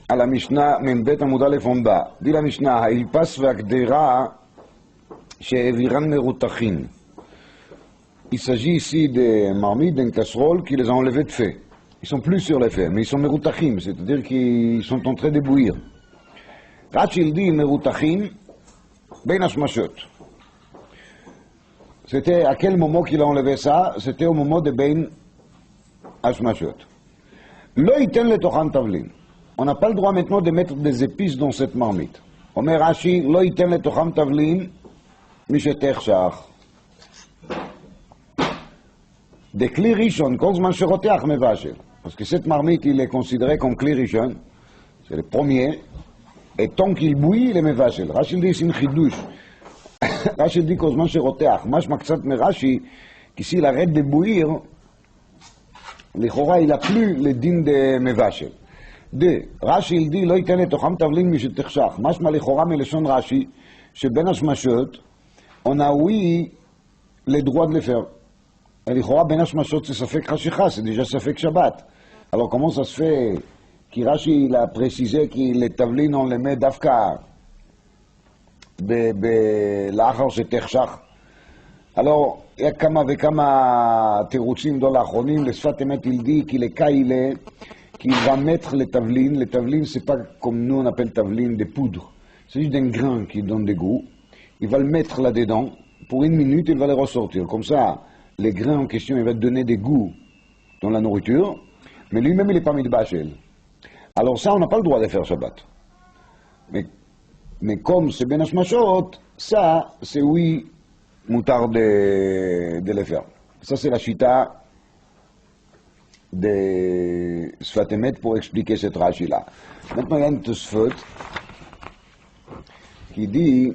à la Mishnah Membet Amud Aleph en bas. Dit la Mishnah, Hailpas Vakdera She'eviran Merutachin. Il s'agit ici des marmites, d'une casserole qui les a enlevés de fait. Ils sont plus sur les faits, mais ils sont merutachim, c'est-à-dire qu'ils sont en train de bouillir. Rashi il dit merutachim ben hashmashot. C'était à quel moment qu'il a enlevé ça? C'était au moment de ben hashmashot. Lo iten letocham tavlin. On n'a pas le droit maintenant de mettre des épices dans cette marmite. Omer Rashi, lo iten letocham tavlin mishetech shach. Des kli rishon, kol zman sheroteach mevashel. Parce que cette marmite, il est considéré comme kli rishon, c'est le premier, et tant qu'il bouillit, il est mevashel. Rashi dit, c'est une chidouche. Rashi dit, kol zman sheroteach. Mashma ktsat me Rashi, qu'ici, il arrête de bouillir, l'chora, il n'a plus le din de mevashel. Deux, Rashi, il dit, lo iten letocham tavlin mishetech. Mashma l'chora meleshon Rashi, sheben hashmashot, on a oui le droit de le faire. Et l'chora ben hashmashot c'est safek chashicha, c'est déjà safek Shabbat. Alors comment ça se fait qu'Rashi il a précisé que les tavlin on les met d'afka לאחר שתחשך? Alors il y a כמה וכמה תירוצים dans l'aachronim, le sfat emet il dit qu'il est kaile, qu'il va mettre les tavlin c'est pas comme nous on appelle tavlin des poudres, c'est juste d'un grain qui donne des goûts, il va le mettre là-dedans, pour une minute il va les ressortir, comme ça les grains en question, il va donner des goûts dans la nourriture, mais lui-même, il n'est pas mitbashel. Alors ça, on n'a pas le droit de faire Shabbat. Mais comme c'est ben hashmashot, ça, c'est oui, moutar de le faire. Ça, c'est la chita de Sfat Emet pour expliquer cette Rashi-là. Maintenant, il y a une Tosfot qui dit...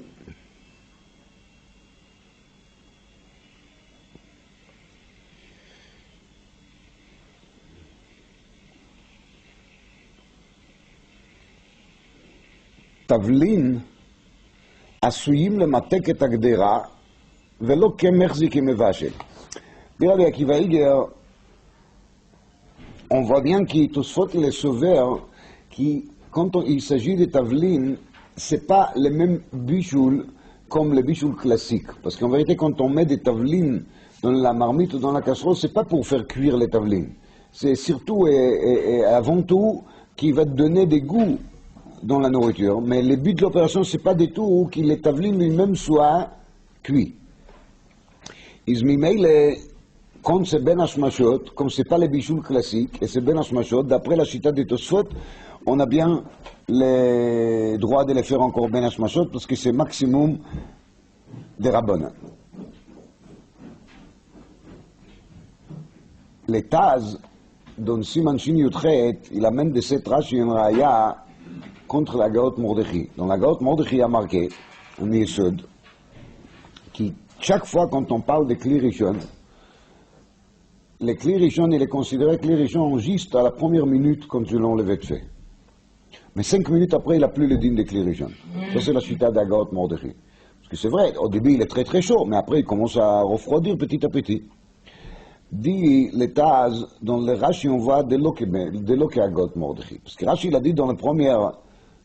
תבלין עשויים למתק את הגדרה ולא כמחזיק כמבשל. Rabbi Akiva Iger, on voit bien qu'il Tosfot il est sauveur, qui quand il s'agit de tavlin, c'est pas le même bichoul comme le bichoul classique. Parce qu'en vérité, quand on met des tavlin dans la marmite ou dans la casserole, c'est pas pour faire cuire les tavlin. C'est surtout et avant tout qui va donner des goûts dans la nourriture, mais le but de l'opération, c'est pas du tout que les tavlin lui-même soient cuits. Quand c'est ben hashmashot, comme c'est pas les bichoul classiques, et c'est ben hashmashot, d'après la chita des Tosfot, on a bien le droit de les faire encore ben hashmashot, parce que c'est maximum des rabbanan. Les Taz, dans Siman Shin Yudchet, il amène de cette Rashi en Raya contre la Gaot Mordechi. Dans la Gaot Mordechi, il y a marqué, un Yesod, qui, chaque fois quand on parle de Kli Rishon, les Kli Rishon, il est considéré Kli Rishon juste à la première minute quand tu l'as enlevé de fait. Mais 5 minutes après, il n'a plus le din de Kli Rishon. Ça, c'est la chita de la Gaot Mordechi. Parce que c'est vrai, au début, il est très très chaud, mais après, il commence à refroidir petit à petit. Dit les Taz, dans le Rashi, on voit de l'oké à Gaot Mordechi. Parce que Rashi, il a dit dans la première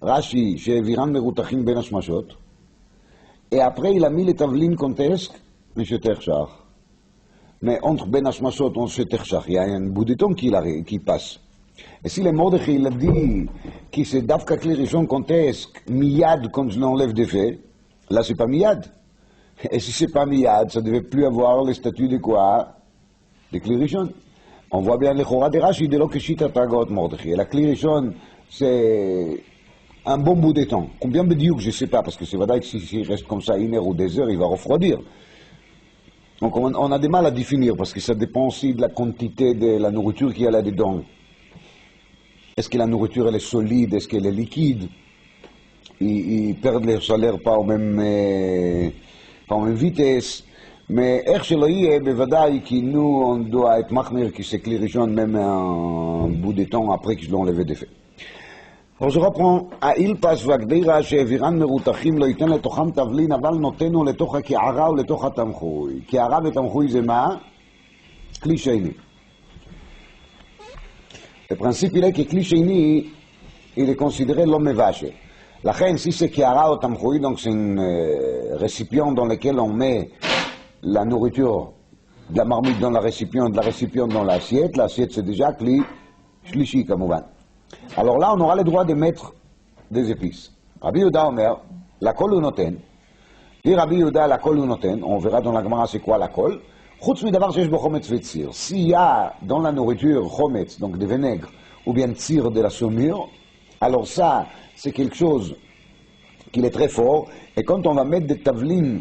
Rashi, chez Viran Merutachim ben hashmashot, et après il a mis les tavlin contesques, mais chez Terchach. Mais entre ben hashmashot et chez Terchach, il y a un bout de temps qui passe. Et si le Mordechi, il a dit que c'est d'Afka Kli Rishon contesque, miyad quand je l'enlève des faits, là c'est pas miyad. Et si c'est pas miyad, ça devait plus avoir le statut de quoi? De Kli Rishon. On voit bien le Chora de Rashi, de l'Okeshita Tagot Mordechi. Et la Kli Rishon, c'est un bon bout de temps. Combien de dieux, je ne sais pas, parce que c'est vrai que s'il reste comme ça 1 heure ou 2 heures, il va refroidir. Donc on a du mal à définir, parce que ça dépend aussi de la quantité de la nourriture qu'il y a là-dedans. Est-ce que la nourriture elle est solide, est-ce qu'elle est liquide? Ils perdent leur salaire pas en même vitesse. Mais איך שלא יהיה, בוודאי, כי nous, on doit être מחמיר, כי c'est Kli Rishon, même un bout de temps après que je l'ai enlevé des faits. Alors je reprends, האילפס והגדירה שהעבירן מרותחים לא ייתן לתוכם תבלין, אבל נותנו לתוך הקערה ולתוך התמחוי. קערה ותמחוי זה מה? כלי שני. Le principe il est que Kli Sheni, il est considéré l'homme vaché. La reine, si c'est Kiara ou Tamchoui, donc c'est un récipient dans lequel on met la nourriture de la marmite dans la récipient, de la récipient dans l'assiette. L'assiette, c'est déjà Kli Shlishi, comme on va. Alors là, on aura le droit de mettre des épices. Rabbi Yehuda Omer, la kol ou noten. Dit Rabbi Yehuda, la kol ou noten, on verra dans la Gemara c'est quoi la kol. Chutz midavar shesh bo chometz vetzir. S'il y a dans la nourriture chometz, donc des vinaigres, ou bien tzir de la saumure, alors ça, c'est quelque chose qui est très fort. Et quand on va mettre des tavelines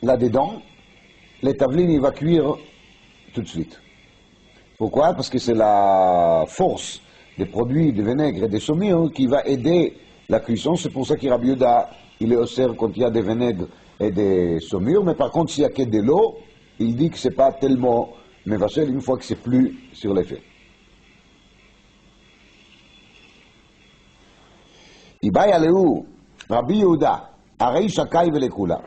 là-dedans, les tavelines, il va cuire tout de suite. Pourquoi? Parce que c'est la force des produits de vinaigre et des saumures qui va aider la cuisson. C'est pour ça que Rabbi Yehuda, il est osser quand il y a des vinaigres et des saumures. Mais par contre, s'il y a que de l'eau, il dit que c'est pas tellement mévachel une fois que c'est plus sur les feux. Ibaya Léou, Rabbi Yehuda, Areisha Kai Velekula.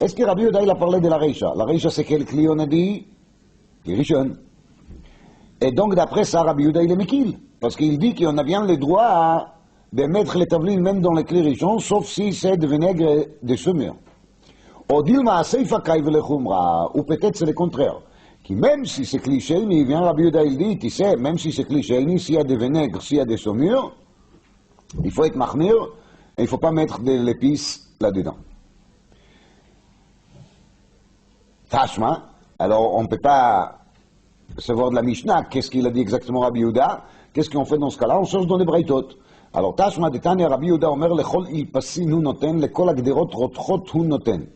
Est-ce que Rabbi Yehuda il a parlé de la Reisha? La Reisha c'est quel client on a dit? Rishon. Et donc d'après ça, Rabbi Yehuda il est Mekil. Parce qu'il dit qu'on a bien le droit de mettre les tavelines même dans les clés Rishon, sauf si c'est de vinaigre et de saumure. Ou Dilma Seifa Kai Velechumra, ou peut-être c'est le contraire. Qui même si c'est cliché, il vient Rabbi Yehuda il dit, tu sais, même si c'est cliché, s'il y a des vinaigres, s'il y a des saumures, il faut être mahmir et il ne faut pas mettre de l'épice là-dedans. Tashma, alors on ne peut pas savoir de la Mishnah, qu'est-ce qu'il a dit exactement Rabbi Yehuda, qu'est-ce qu'on fait dans ce cas-là, on cherche dans les Braïtot. Alors Tashma de Tanya Rabbi Yehuda Omer lechol ilpasin hu noten, lekol agderot rotchot hu noten.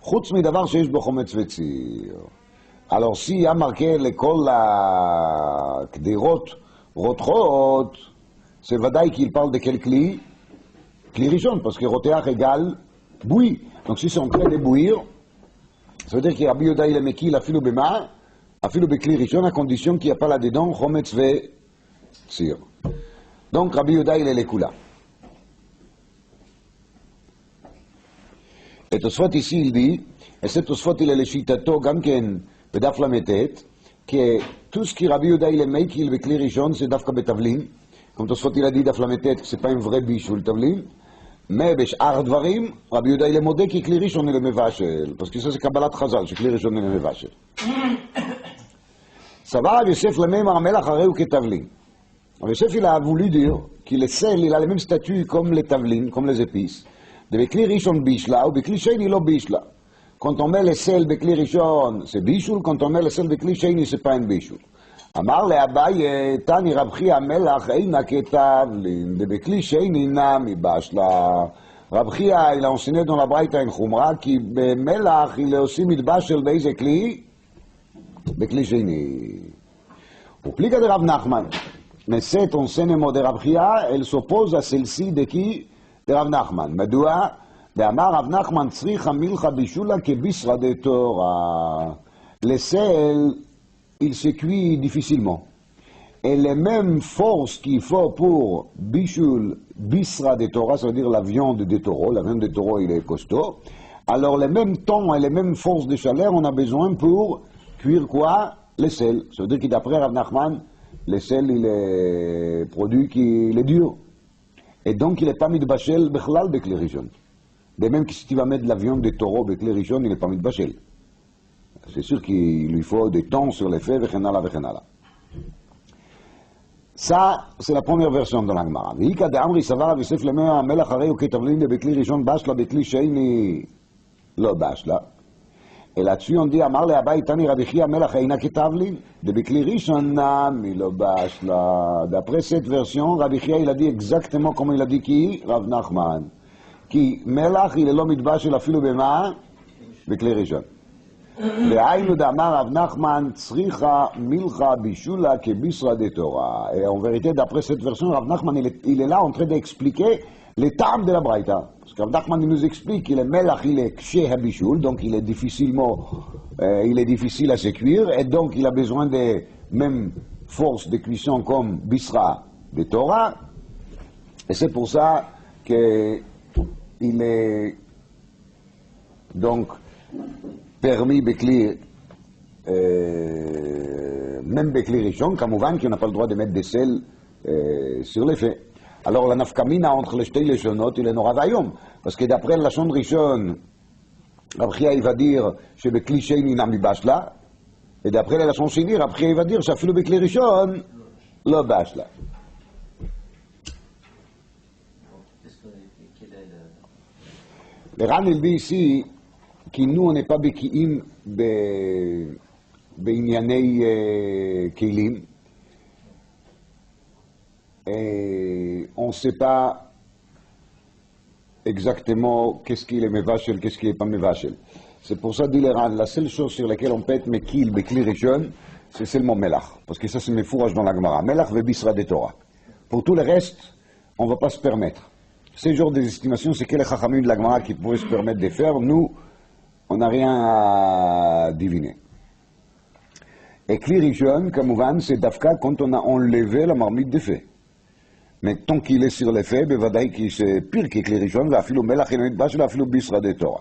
Chutz midavar sheyesh bo chometz vetzir. Alors s'il y a marqué lekol agderot rotchot, c'est vadaï qu'il parle de quel cli? Cli rishon, parce que rotéach égale bouilli. Donc si c'est en train de bouillir, ça veut dire que Rabbi Yehuda il est mekil afilu bema, afilu bekli rishon, à condition qu'il n'y a pas là-dedans chometz vetzir. Donc Rabbi Yehuda il est lekula. Et Tosfot ici il dit, et cet Tosfot il est le shitato gamken bedaf lametet, que tout ce qui Rabbi Yehuda il est mekil bekli rishon, c'est dafka betavlin. Comme Tosfot il a dit d'Aflametet que ce n'est pas un vrai bichoul tavlin, mais בשאר דברים, רבי יהודה il est modé כי כלי ראשון il est מבשל, parce que ça c'est קבלת חז"ל, שכלי ראשון il est מבשל. סבר רב יוסף למימר המלח הרי הוא כתבלין. רב יוסף il a voulu dire que le sel il a le même statut comme les tavlines, comme les épices. de בכלי ראשון בישלה ובכלי שני לא בישלה. Quand on met le sel בכלי ראשון c'est bichoul, quand on met le sel בכלי שני c'est pas un bichoul. אמר לאביי, תני רב חייא המלח אינה כתבלין, דבכלי שני נמי בשלה. רב חייא, il a enseigné dans la Braïta en חומרה, כי במלח il עושים מתבשל באיזה כלי? בכלי שני. ופליגה דרב נחמן, mais cet enseignement de רב חייא, elle s'oppose à celle-ci de qui? de רב נחמן. מדוע? ואמר רב נחמן צריכה מלחה בישולה כביסרא דתורה. le sel il se cuit difficilement. Et les mêmes forces qu'il faut pour Bishul, Bisra de Torah, ça veut dire la viande de taureau, la viande de taureau il est costaud, alors les mêmes temps et les mêmes forces de chaleur on a besoin pour cuire quoi? Le sel. Ça veut dire que d'après Rav Nachman, le sel il est produit qui est dur. Et donc il n'est pas mis de bachel bechlal bekli rishon. De même que si tu vas mettre de la viande de taureau bekli rishon, il n'est pas mis de bachel. C'est sûr qu'il lui faut des temps sur les faits, vechenala. Ça, c'est la première version de l'Agmara. V'hika de'amri savar Yosef lemea המלח הרי הוא כתבלין בכלי ראשון בשלה בכלי שני לא בשלה. Et là-dessus on dit, אמר לאביי תני רבי חייא המלח אינה כתבלין, בכלי ראשון נמי לא בשלה. D'après cette version, Rabbi Chia il a dit exactement comme il a dit qui? Rav Nachman. כי מלח il est לא מתבשל אפילו במה? בכלי ראשון. והיינו דאמר רב נחמן צריכה מלחה בישולה כביסרא דתורה. Et en vérité, d'après cette version, Rav Nachman il est là en train d'expliquer les termes de la Braïta. Parce que Rav Nachman il nous explique que le melach il est kshe habichoul, donc il est difficile à se cuire, et donc il a besoin des mêmes forces de cuisson comme bisra de Torah. Et c'est pour ça qu'il est donc permis Bekli, même Bekli Rishon, כמובן qu'on n'a pas le droit de mettre des sels sur les faits. Alors la nafkamina entre les שתי לשונות il est נורא ואיום, parce que d'après la לשון ראשון, רב חייא il va dire שבכלי שני נמי בשלה, et d'après la לשון שני, רב חייא il va dire שאפילו בכלי ראשון לא בשלה. Le Ran il dit ici que nous on n'est pas béki'im בענייני כלים, et on ne sait pas exactement qu'est-ce qu'il est mevachel, qu'est-ce qui n'est pas mevachel. C'est pour ça, dit le Ran, la seule chose sur laquelle on peut être mekil, bekli rishon, c'est seulement melach, parce que ça c'est mes fourrages dans la Gemara. Melach ve bisra de Torah. Pour tout le reste, on ne va pas se permettre. Ces genres des estimations, c'est que les chachamim de la Gemara qui pourraient se permettre de faire. Nous, on n'a rien à deviner. Et kli rishon, comme c'est dafka quand on a enlevé la marmite de feu. Mais tant qu'il est sur les faits, bevadaï qui c'est pire que kli rishon, ואפילו מלח אינו נתבשל, ואפילו ביסרא דתורה.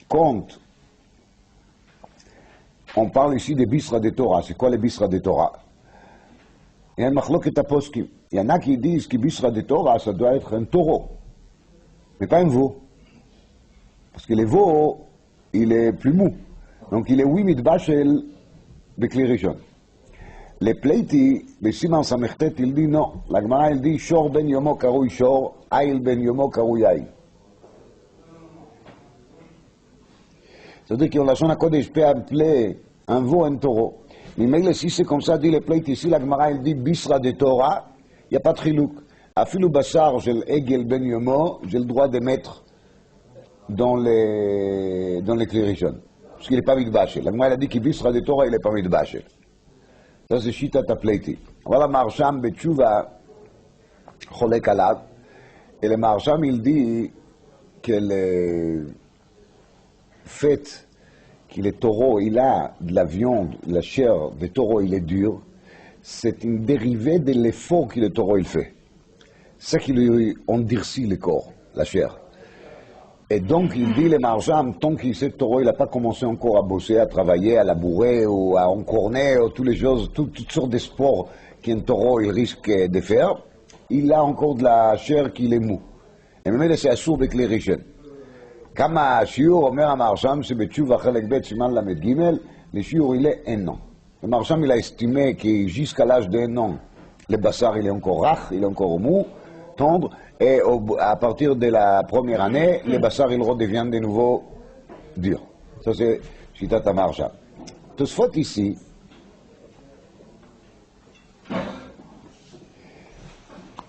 Quand on parle ici de bisra de Torah, c'est quoi le bisra de Torah? Il y a une machloket à poskim. Il y en a qui disent que bisra de Torah, ça doit être un taureau, mais pas un veau. Parce que le veau, il est plus mou. Donc il est oui mitbashel bekli rishon. Le pleiti, le siman samechtet, il dit non. La Gemara, il dit shor ben yomo karui shor, ail ben yomo karui ail. C'est-à-dire que la Lashon HaKodesh peut appeler un veau un taureau. Mais si c'est comme ça, dit le pleiti, ici la Gemara, il dit bisra de Torah, il n'y a pas de chilouk. Afilu basar, j'ai l'egel ben yomo, j'ai le droit de mettre dans les klirishon. Parce qu'il n'est pas mitbashel. La Gemara a dit qu'il bisra de Torah, il n'est pas mitbashel. Ça c'est shitat הפלייטי. אבל המהרש"ם בתשובה חולק עליו, et le Maharsham il dit que le fait que le taureau il a de la viande, la chair du taureau il est dur, c'est une dérivée de l'effort que le taureau il fait. C'est qu'il lui endurcit le corps, la chair. Et donc, il dit, le Maharsham, tant que ce taureau, il n'a pas commencé encore à bosser, à travailler, à labourer, ou à encorner, ou toutes les choses, toutes sortes de sports qu'un taureau, il risque de faire, il a encore de la chair qui est mou. Et même, c'est assourd avec les riches. Comme השיעור אומר המהרשם שבתשובה חלק ב' סימן ל"ג, לשיעור il est un an. Le Maharsham, il a estimé que jusqu'à l'âge d'un an, le bassar, il est encore rach, il est encore mou, tendre, et à partir de la première année, le bassar il redevient de nouveau dur. Ça c'est Shitat HaMaharsham. Tosfot ici,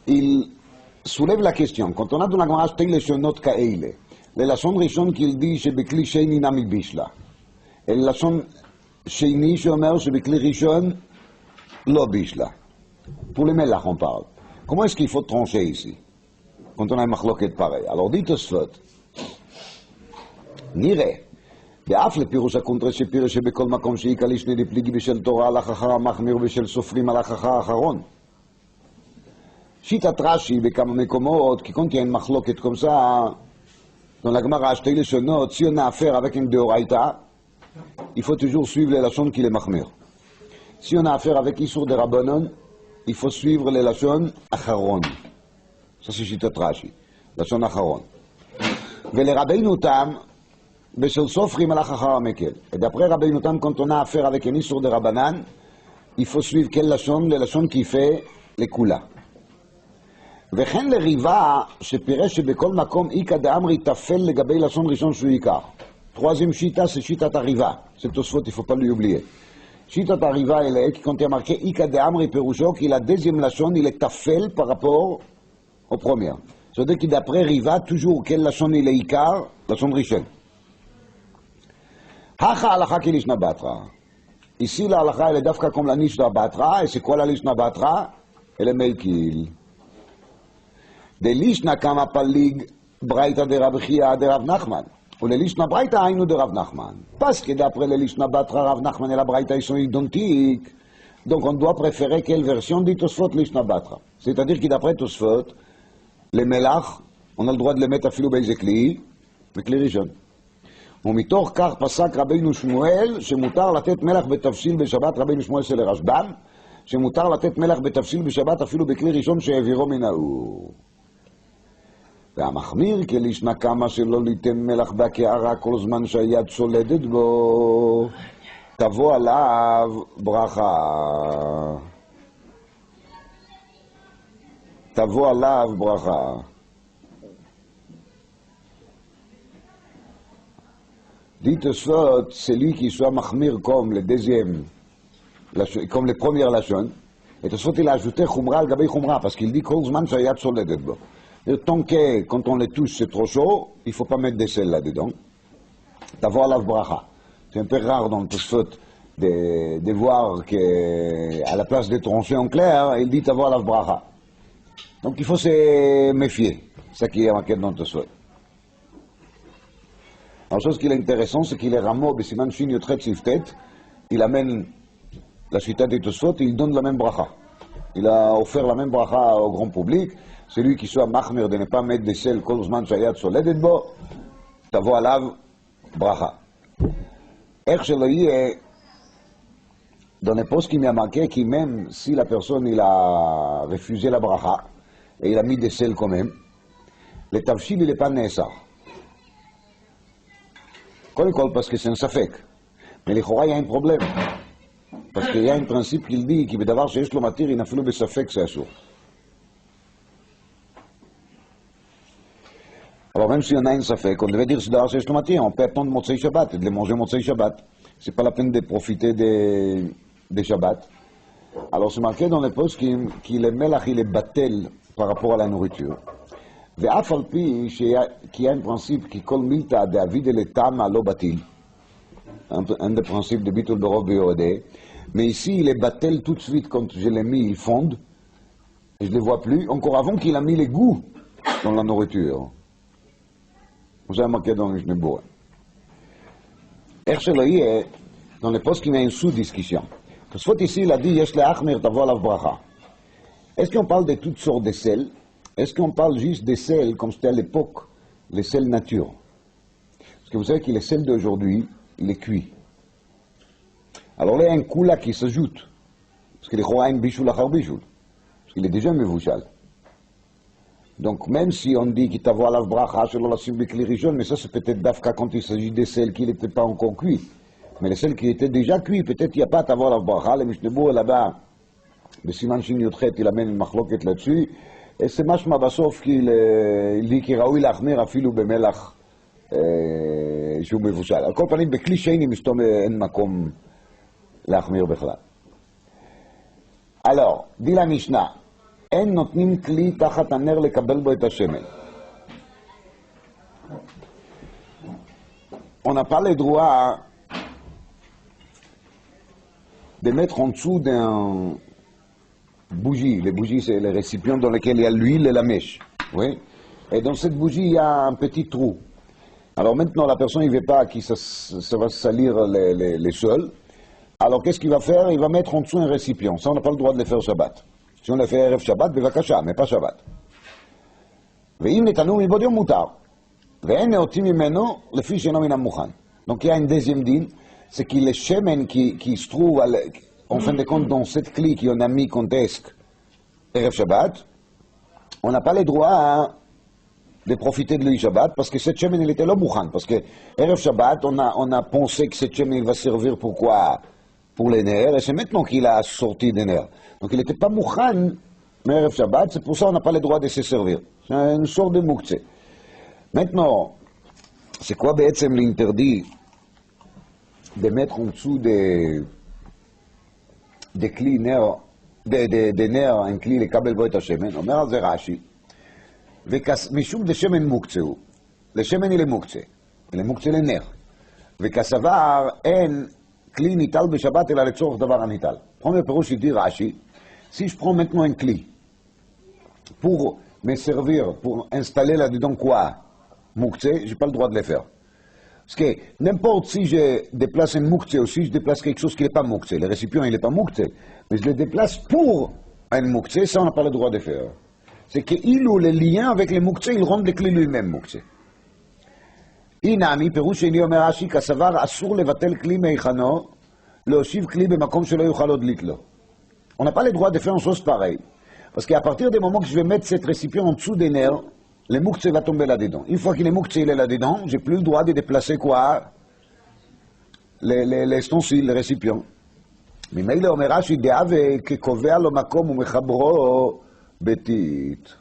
il soulève la question. Quand on a dans la Gemara שתי לשונות כאלה, ללשון ראשון qu'il dit שבכלי שני נמי בישלה, et ללשון שני שאומר שבכלי ראשון לא בישלה. Pour les melach on parle. Comment est-ce qu'il faut trancher ici, quand on a une machloket pareille? Alors dit Tosfot, נראה, ואף לפירוש הקונטרס שפירש שבכל מקום שאיקה לשני דפליגי בשל תורה הלך אחר המחמיר בשל סופרים הלך אחר האחרון. שיטת רש"י בכמה מקומות, כי quand il y a une machloket comme ça, dans la Gemara שתי לשונות, si on a affaire avec une deoraita, il faut toujours suivre les lashon qui les mahmir. Si on a affaire avec Isur de Rabbanon, il faut suivre les lashon acharon. Ça c'est שיטת רש"י, לשון אחרון. ולרבינו תם, בשל סופרים הלך אחר המקל. Et d'après רבינו תם, quand on a affaire avec un Isur de Rabbanan, il faut suivre quel לשון? le לשון qui fait les kula. וכן לריבה, שפירש שבכל מקום איקא דאמרי תפל לגבי לשון ראשון שהוא עיקר. Troisième chita, c'est שיטת הריבה. C'est Tosfot, il ne faut pas l'oublier. שיטת הריבה, elle est, quand il y a marqué איקא דאמרי פירושו, qu'il a deuxième לשון, il est tafel par rapport au premier. C'est-à-dire que d'après Riva, toujours quel לשון il est עיקר? לשון ראשון. הכה הלכה כלישנא בתרא. Ici, la halakha, elle est dafka comme la Mishnah Batra, et c'est quoi la Mishnah Batra? Elle est Meikil. De Lishna kama palig braïta de Rav Chia de Rav Nachman. Ou le Lishna braïta aïnou de Rav Nachman. Parce que d'après le Lishna Batra, Rav Nachman et la braïta, ils sont identiques. Donc on doit préférer quelle version dit Tosfot Lishna Batra. C'est-à-dire que d'après Tosfot, les melach, on a le droit de les mettre à filou beizekli, avec les rishon. ומתוך כך פסק רבינו שמואל שמותר לתת מלח בתבשיל בשבת רבינו שמואל של הרשב"ם שמותר לתת מלח בתבשיל בשבת אפילו בכלי ראשון שהעבירו מן האור. והמחמיר כלישנא קמא שלא ליתן מלח בקערה כל זמן שהיד שולטת בו, תבוא עליו ברכה. תבוא עליו ברכה. Dit Tosfot, celui qui soit mahmir comme le deuxième, comme le premier lachon, et Tosfot il a ajouté khumra al gabei khumra, parce qu'il dit kol zman shayat sholedet bo. Tant que quand on le touche c'est trop chaud, il ne faut pas mettre des sels là-dedans. Tavo alav bracha. C'est un peu rare dans le Tosfot de voir qu'à la place de trancher en clair, il dit tavo alav bracha. Donc il faut se méfier. C'est ça qui est marqué dans le Tosfot. La chose qui est intéressante, c'est qu'il est Rameau, Besiman Shin Yotret Siftet, il amène la Shita de Tosfot et il donne la même bracha. Il a offert la même bracha au grand public. Celui qui soit mahmir de ne pas mettre des sels kol zman shayat sholedet bo, tavo alav bracha. Ech shelo yeh, dans les postes qui m'a marqué, qui même si la personne il a refusé la bracha et il a mis des sels quand même, le tavshil il n'est pas nécessaire. קודם כל, parce que c'est un ספק. Mais לכאורה il y a un problème. Parce qu'il y a un principe qu'il dit, כי בדבר שיש לו מתיר, אם אפילו בספק זה אסור. Alors même si on a un ספק, on devait dire ce דבר שיש לו מתיר, on peut attendre מוצאי שבת, et de le manger מוצאי שבת. C'est pas la peine de profiter des Shabbat. Alors c'est marqué dans les postes qu'il est melach, il est battel par rapport à la nourriture. ואף על פי כי y a un principe qui כל מילתא דאביד לטעמא לא בטיל, un des principes de ביטול ברוב ביורדי, mais ici il est battel tout de suite quand je l'ai mis, il fonde, et je ne le vois plus, encore avant qu'il a mis les goûts dans la nourriture. Vous avez marqué dans le Mishnah. איך שלא יהיה, dans les postes il y a une sous-discussion. Tosfot ici il a dit, יש להחמיר תבוא עליו ברכה. Est-ce qu'on parle de toutes sortes de sel? Est-ce qu'on parle juste des sels, comme c'était à l'époque, les sels nature? Parce que vous savez que les sels d'aujourd'hui, il est cuit. Alors là, il y a un coup là qui s'ajoute. Parce qu'il est roi un bichoul achar bichoul. Parce qu'il est déjà mevouchal. Donc même si on dit qu'il t'avoue à la bracha, selon la simbi klirishon, mais ça c'est peut-être d'afka quand il s'agit des sels qui n'étaient pas encore cuits. Mais les sels qui étaient déjà cuits, peut-être il n'y a pas t'avoue à la bracha. Le Mishnah là-bas, le Siman Shin Yotret, il amène une machloket là-dessus. Et c'est משמע בסוף il dit כי ראוי להחמיר אפילו במלח שהוא מבושל. על כל פנים בכלי שני מסתום אין מקום להחמיר בכלל. Alors, dit la Mishnah, אין נותנים כלי תחת הנר לקבל בו את השמן. On n'a pas le droit de mettre en dessous d'un bougie. Les bougies, c'est les récipients dans lesquels il y a l'huile et la mèche. Oui. Et dans cette bougie, il y a un petit trou. Alors maintenant, la personne ne veut pas que ça va salir les sols. Alors qu'est-ce qu'il va faire? Il va mettre en dessous un récipient. Ça, on n'a pas le droit de le faire Shabbat. Si on le fait Erev Shabbat, bevakasha, mais pas Shabbat. ואם נתנו מבעוד יום מותר. ואין נאותים ממנו לפי שאינו מן המוכן. Donc il y a un deuxième din, c'est que le shemen qui se trouve en fin de compte, dans cette clé qu'on a mis contesque Erev Shabbat, on n'a pas le droit de profiter de lui Shabbat, parce que cette chemin, il était là mouchan. Parce que Erev Shabbat, on a pensé que cette chemin, il va servir pour quoi? Pour les nerfs, et c'est maintenant qu'il a sorti des nerfs. Donc il n'était pas mouchan, mais Erev Shabbat, c'est pour ça qu'on n'a pas le droit de se servir. C'est une sorte de moukhtse. Maintenant, c'est quoi l'interdit de mettre en dessous des כלי נר, דנר, אין כלי לקבל בו את השמן, אומר על זה רש"י, משום דשמן מוקצה הוא, לשמן היא למוקצה לנר, וכסבר אין כלי ניטל בשבת אלא לצורך דבר הניטל. premier פירוש dit רש"י, si je prends maintenant un clé pour me servir, pour installer là-dedans quoi? Muktzeh, j'ai pas le droit de le faire. Parce que n'importe si je déplace un muktzeh ou si je déplace quelque chose qui n'est pas muktzeh, le récipient il n'est pas muktzeh, mais je le déplace pour un muktzeh, ça on n'a pas le droit de faire. C'est qu'il ou le lien avec le muktzeh, il rend le clé lui-même muktzeh. Inami, פירוש שני אומר רש"י, כסבר אסור לבטל כלי מהיכנו, להושיב כלי במקום שלא יוכל להדליק לו. On n'a pas le droit de faire une chose pareille. Parce qu'à partir du moment que je vais mettre cette récipient en dessous des nerfs, le moukhtse va tomber là-dedans. Une fois que le moukhtse est là-dedans, j'ai plus le droit de déplacer quoi? Les ustensiles, les récipients. ממילא אומר רש"י, דעה וכקובע לו מקום ומחברו ביתית.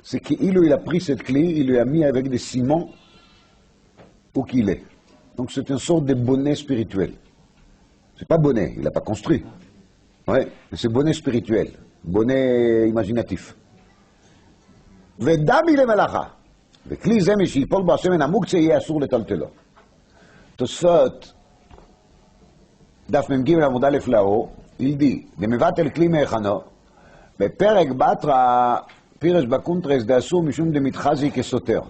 C'est qu'il a pris cette clé, il lui a mis avec des ciments où qu'il est. Donc c'est une sorte de bonnet spirituel. C'est pas bonnet, il n'a pas construit. Ouais, mais c'est bonnet spirituel, bonnet imaginatif. ודמי למלאכה, וכלי זה משיפול בו השמן המוקצה יהיה אסור לטלטלו. תוספות, דף מ"ג עמוד א' לאור, il dit, דמבטל כלי מהיכנו, בפרק בתרא פירש בקונטרס דאסור משום דמתחזי כסותר.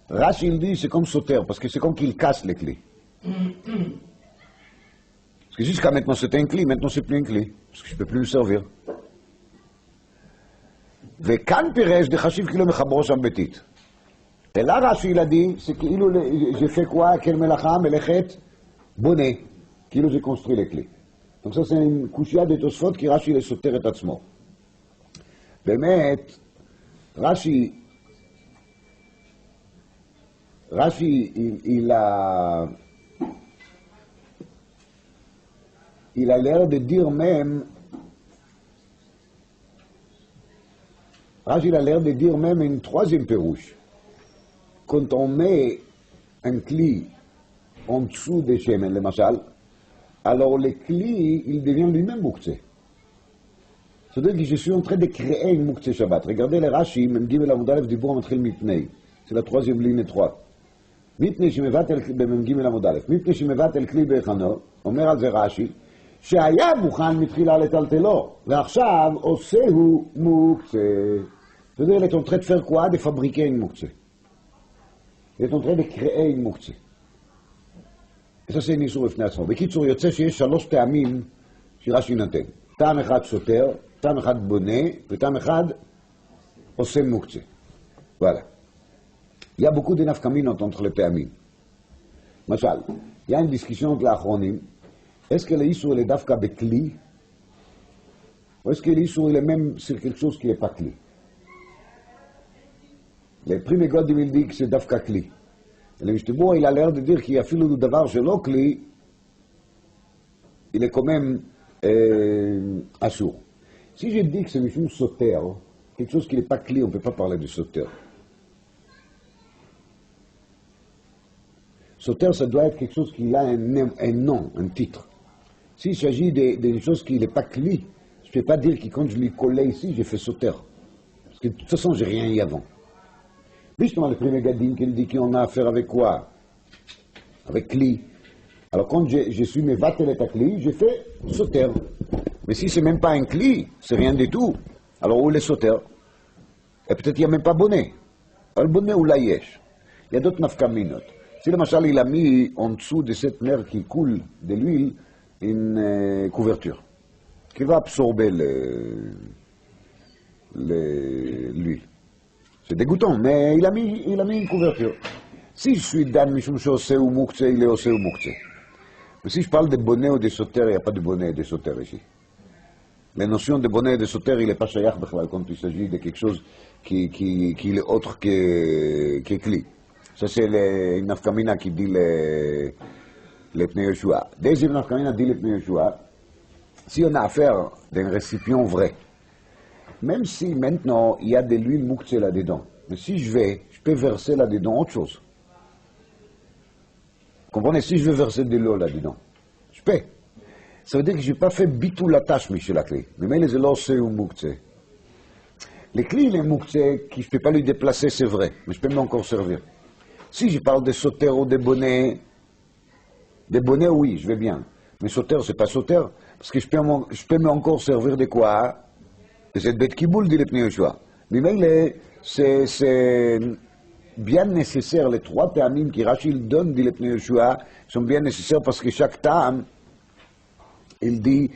Rashi il dit c'est comme sauter, parce que c'est comme qu'il casse les clés. Parce que jusqu'à maintenant c'était un clé, maintenant c'est plus un clé, parce que je ne peux plus le servir. וכאן פירש דחשיב כאילו מחברו שם ביתית. אלא רש"י il a dit, c'est כאילו j'ai fait quoi, quelle מלאכה, מלאכת בונה, כאילו j'ai construit les clés. Donc ça c'est une קושיה de תוספות, כי רש"י לסותר את עצמו. באמת, רש"י, il a l'air de dire même, Rashi il a l'air de dire même une troisième pérouche. Quand on met un cli en dessous des shemen, le machal, alors le cli, il devient lui-même moukhtse. C'est-à-dire que je suis en train de créer une moukhtse Shabbat. Regardez les Rashi, même Gimel Amud Aleph, Dibur Matril Mipnei. C'est la troisième ligne étroite. מפני שמבטל במ"ג עמוד א', מפני שמבטל כלי בהיכנו, אומר על זה רש"י, שהיה מוכן מתחילה לטלטלו, ועכשיו עושהו מוקצה. C'est-à-dire, il est en train de faire quoi? De fabriquer une muktzeh. Il est en train de créer une muktzeh. Et ça, c'est une איסור בפני עצמו. בקיצור, יוצא שיש שלוש טעמים שרש"י נותן. טעם אחד סותר, טעם אחד בונה, וטעם אחד עושה מוקצה. Voilà. Il y a beaucoup de nafkaminot entre les théamines. Machal, il y a une discussion entre l'achronim. Est-ce que l'issur est dafka bekli? Ou est-ce que l'issur est même sur quelque chose qui n'est pas kli? Le premier god il dit que c'est dafka kli. Et le Mishtebo, il a l'air de dire qu'il y a filou du davar shelo kli, il est quand même assur. Si je dis que c'est mishum soter, quelque chose qui n'est pas kli, on ne peut pas parler de soter. Soter, ça doit être quelque chose qui a un nom, un titre. S'il s'agit d'une chose qui n'est pas clé, je ne peux pas dire que quand je l'ai collé ici, j'ai fait Soter. Parce que de toute façon, j'ai rien eu avant. Justement, le premier Gadin qui dit qu'on a affaire avec quoi? Avec Kli. Alors quand je suis mevatel et Kli, j'ai fait Soter. Mais si c'est même pas un Kli, c'est rien du tout. Alors où est le Soter? Et peut-être qu'il n'y a même pas bonnet. Alors le bonnet où la yesh. Il y a d'autres nafkaminot. Si le machal il a mis en dessous de cette mer qui coule de l'huile une couverture qui va absorber l'huile. C'est dégoûtant, mais il a mis une couverture. Si je suis dan mishum shoseh ou muktzeh, il est oseh ou muktzeh. Mais si je parle de bonnet ou de sauter, il n'y a pas de bonnet et de sauter ici. La notion de bonnet et de sauter, il n'est pas shayach b'chlal quand il s'agit de quelque chose qui est autre que kli. Ça, c'est une nafkamina qui dit les Pnei Yoshua. Deuxième nafkamina dit les Pnei Yoshua. Si on a affaire d'un récipient vrai, même si maintenant il y a de l'huile moukhtse là-dedans, mais si je peux verser là-dedans autre chose. Comprenez? Si je veux verser de l'eau là-dedans, je peux. Ça veut dire que je n'ai pas fait bitou la tâche, Michel la clé. Mais les élos, c'est un moukhtse. Les clés, les moukhtse, je ne peux pas lui déplacer, c'est vrai, mais je peux m'encore servir. Si je parle de sauter ou de bonnet, oui, je vais bien. Mais sauter, c'est pas sauter, parce que je peux encore servir de quoi? De cette bête qui boule, dit le Pnei Yoshua. Mais c'est bien nécessaire, les trois ta'amim qui Rashi donne, dit le Pnei Yoshua, sont bien nécessaires parce que chaque ta'am, il dit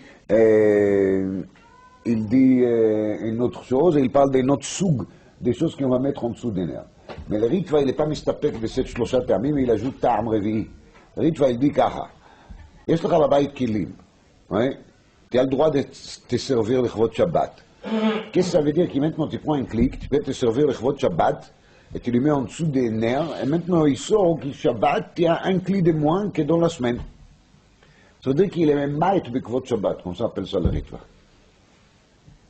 une autre chose, et il parle d'un autre soug, des choses qu'on va mettre en dessous des nerfs. Mais le Ritva, il n'est pas mistapek de cette shlosha ta'amim, il ajoute ta'am revi'i. ריטווה il dit ככה, יש לך בבית כלים, tu as le droit de te servir לכבוד שבת. Qu'est-ce que ça veut dire? Que maintenant tu prends un clic, tu peux te servir לכבוד שבת, et tu le mets en dessous des nerfs, et maintenant il sort que Shabbat, tu as un clé de moins que dans la semaine. Ça veut dire qu'il est même maït bekvot Shabbat, comme ça appelle ça le ritva.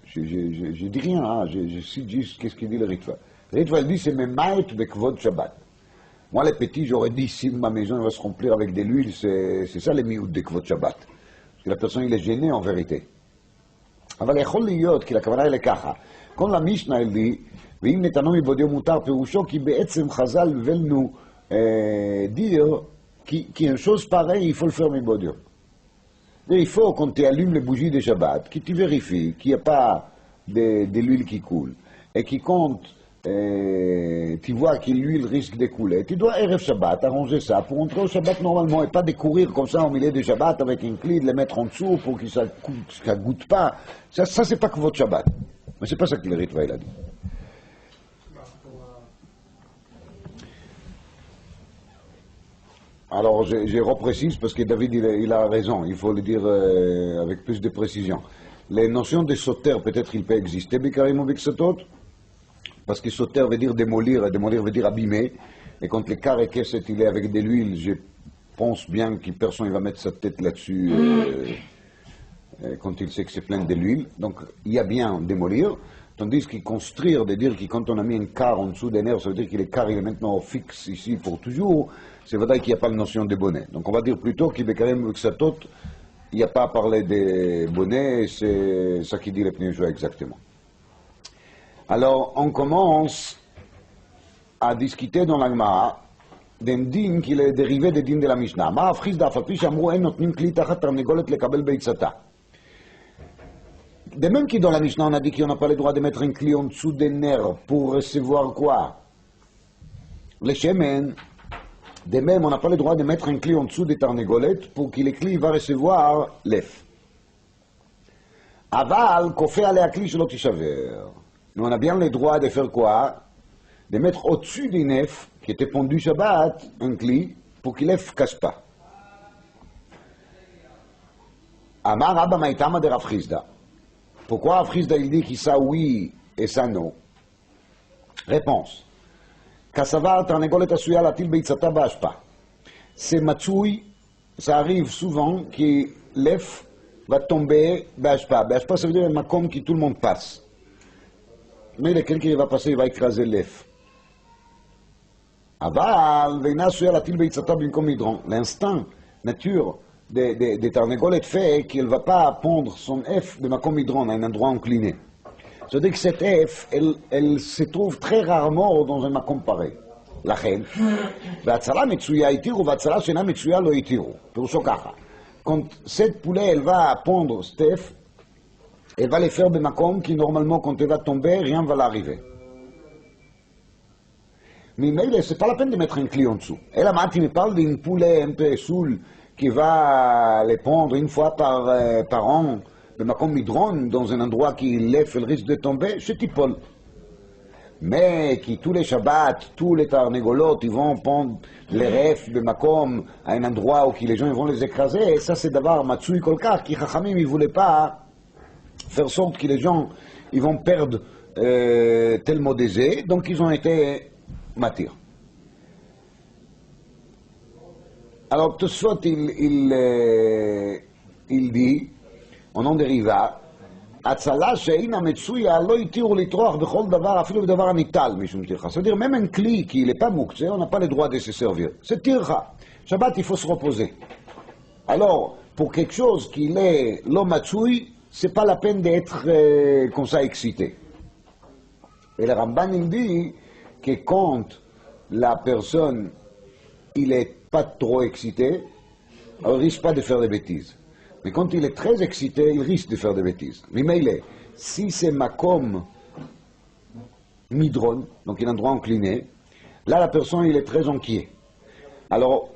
Je dis rien, hein, je cite juste qu'est-ce qu'il dit le ritva. Le ritva, il dit c'est même maït bekvot Shabbat. Moi, les petits, j'aurais dit si ma maison va se remplir avec de l'huile, c'est ça les miout de kvot Shabbat. Parce que la personne, il est gêné en vérité. אבל יכול להיות, כי הכוונה היא לככה, כל המשנה elle dit, ואם נתנו מבודיו מותר פירושו, כי בעצם חז"ל veulent dire qu'une chose pareille, il faut le faire מבודיו. Il faut, quand tu allumes les bougies de Shabbat, que tu vérifies qu'il n'y a pas de l'huile qui coule, et qui compte, tu vois que l'huile risque de couler, tu dois Erev Shabbat arranger ça pour entrer au Shabbat normalement, et pas de courir comme ça au milieu de Shabbat avec un clé, de le mettre en dessous pour que ça goûte pas. Ça c'est pas que votre Shabbat. Mais c'est pas ça que le Ritva il a dit. Alors je reprécise parce que David il a raison, il faut le dire avec plus de précision. Les notions de sauter, peut-être il peut exister, Bekarim ou Beksatot, parce que sauter veut dire démolir, et démolir veut dire abîmer, et quand le carré kesset il est avec de l'huile, je pense bien que personne ne va mettre sa tête là-dessus quand il sait que c'est plein de l'huile, donc il y a bien démolir, tandis que construire, de dire que quand on a mis un quart en dessous des nerfs, ça veut dire que le quart il est maintenant fixe ici pour toujours, c'est vrai qu'il n'y a pas la notion de bonnet. Donc on va dire plutôt qu'il n'y a pas à parler de bonnet, c'est ça qui dit le Pnei Yoshua exactement. Alors on commence à discuter dans la Gemara d'un din qui est dérivé des din de la Mishnah. מה הפחיז דאף על פי שאמרו אין נותנים כלי תחת תרנגולת לקבל ביצתה. De même que dans la Mishnah on a dit qu'on n'a pas le droit de mettre un clé en dessous des nerfs pour recevoir quoi? Le shemen. De même, on n'a pas le droit de mettre un clé en dessous des tarnégolettes pour que le clé va recevoir l'œuf. Aval, kofé alé akli shelo tishaver. Nous, on a bien le droit de faire quoi? De mettre au-dessus d'un œuf qui était pendu Shabbat, un clé, pour que l'œuf ne casse pas. Amar Abba Maïtama de Rav Chizda. Pourquoi Rav Chizda il dit que ça oui et ça non? Réponse. Kassavar tarnegolet asuya latil beitzata ba'ashpa. C'est matzoui, ça arrive souvent que l'œuf va tomber ba'ashpa. Ba'ashpa, ça veut dire un makom que tout le monde passe. Mais lequel qui va passer, il va écraser l'œuf. Aval, veina asuya latil beitzata binkom midron. L'instinct, nature des tarnegolet fait qu'elle ne va pas pondre son œuf de makom midron à un endroit incliné. C'est-à-dire que cette œuf, elle se trouve très rarement dans un makom pareil. לכן, והצלה מצויה התירו, והצלה שאינה מצויה לא התירו. פירושו ככה. Quand cette poulet, elle va pondre cet œuf, elle va le faire de makom qui normalement, quand elle va tomber, rien ne va l'arriver. Mais c'est pas la peine de mettre un clé en dessous. Et là, maintenant, il me parle d'une poulet un peu saoule qui va les pondre une fois par an, de makom midron, dans un endroit qui l'œuf risque de tomber, c'est tipol. Mais qui tous les Shabbats, tous les tarnégolotes, ils vont pondre les refs de makom à un endroit où les gens vont les écraser, et ça c'est d'abord matsui kolkar, qui Chachamim, ils ne voulaient pas faire sorte que les gens, ils vont perdre tellement d'aisés, donc ils ont été matir. Alors Tosfot, il dit, au nom de Riva, הצלה שאינה מצויה לא התירו לטרוח בכל דבר, אפילו בדבר הניטל משום טרחה. C'est-à-dire même un cli qui n'est pas muktzeh, on n'a pas le droit de se servir. C'est tircha. Shabbat, il faut se reposer. Alors, pour quelque chose qui est lo matsui, c'est pas la peine d'être comme ça excité. Et le Ramban il dit que quand la personne il est pas trop excité, elle risque pas de faire des bêtises. Mais quand il est très excité, il risque de faire des bêtises. Mais si c'est makom midron, donc il a un endroit incliné, là la personne il est très inquiet. Alors,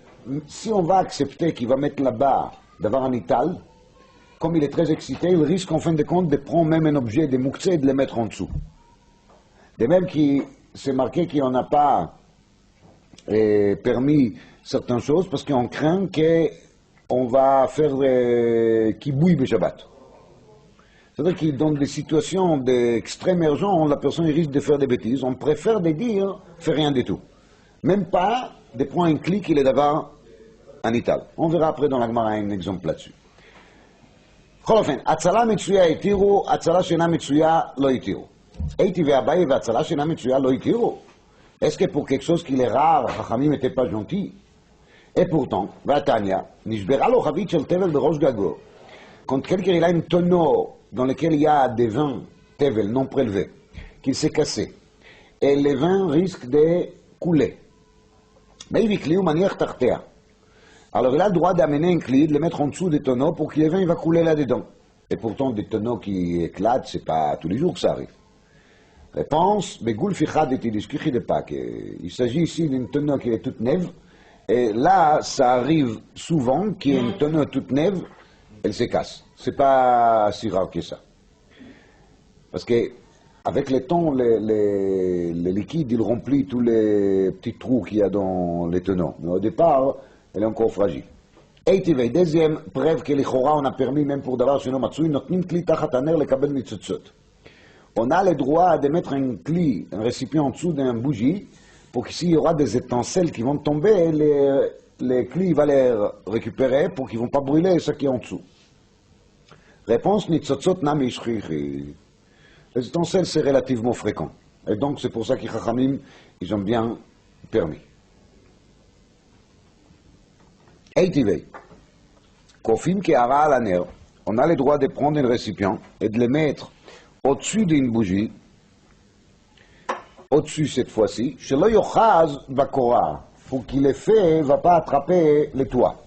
si on va accepter qu'il va mettre là-bas d'avoir un ital, comme il est très excité, il risque en fin de compte de prendre même un objet de muktzeh et de le mettre en dessous. De même que c'est marqué qu'on n'a pas permis certaines choses parce qu'on craint qu'on va faire kibouï be Shabbat. C'est-à-dire que dans des situations d'extrême urgence, la personne risque de faire des bêtises. On préfère de dire, fais rien du tout. Même pas de prendre un clic qu'il est d'abord en Italie. On verra après dans la Gemara un exemple là-dessus. בכל אופן, הצלה מצויה התירו, הצלה שאינה מצויה לא התירו. הייתי והבאי והצלה שאינה מצויה לא התירו. Est-ce que pour quelque chose qui est rare, Chachamim n'était pas gentil? Et pourtant, Vatania, nishbera lo chavit shel tevel berosh gago. Quand quelqu'un a un tonneau dans lequel il y a des vins tevel non prélevés, qu'il s'est cassé, et les vins risquent de couler. Mais il vit manière tartea. Alors il a le droit d'amener un clé, de le mettre en dessous des tonneaux pour que le vin va couler là-dedans. Et pourtant, des tonneaux qui éclatent, c'est pas tous les jours que ça arrive. Réponse, il s'agit ici d'une tonneau qui est toute neuve, et là, ça arrive souvent qu'il y ait une tonneau toute neuve, elle se casse. C'est pas si rare que ça. Parce que, avec le temps, les liquides, ils remplissent tous les petits trous qu'il y a dans les tonneaux. Mais au départ, elle est encore fragile. Et deuxième preuve que l'Ichora, on a permis, même pour d'avoir chez nous Matsui, notnim kli tachat aner lekabel mitzotzot. On a le droit de mettre un cli, un récipient en dessous d'un bougie, pour que s'il y aura des étincelles qui vont tomber, les clis vont les récupérer pour qu'ils ne vont pas brûler ce qui est en dessous. Réponse, nitzotzot nam ishchichi. Les étincelles, c'est relativement fréquent. Et donc, c'est pour ça que Chachamim, ils ont bien permis. Eitivei, kofim ki hara al haner, on a le droit de prendre un récipient et de le mettre au-dessus d'une bougie, au-dessus cette fois-ci, shelo yochaz bakora, pour qu'il l'effet ne va pas attraper les toits.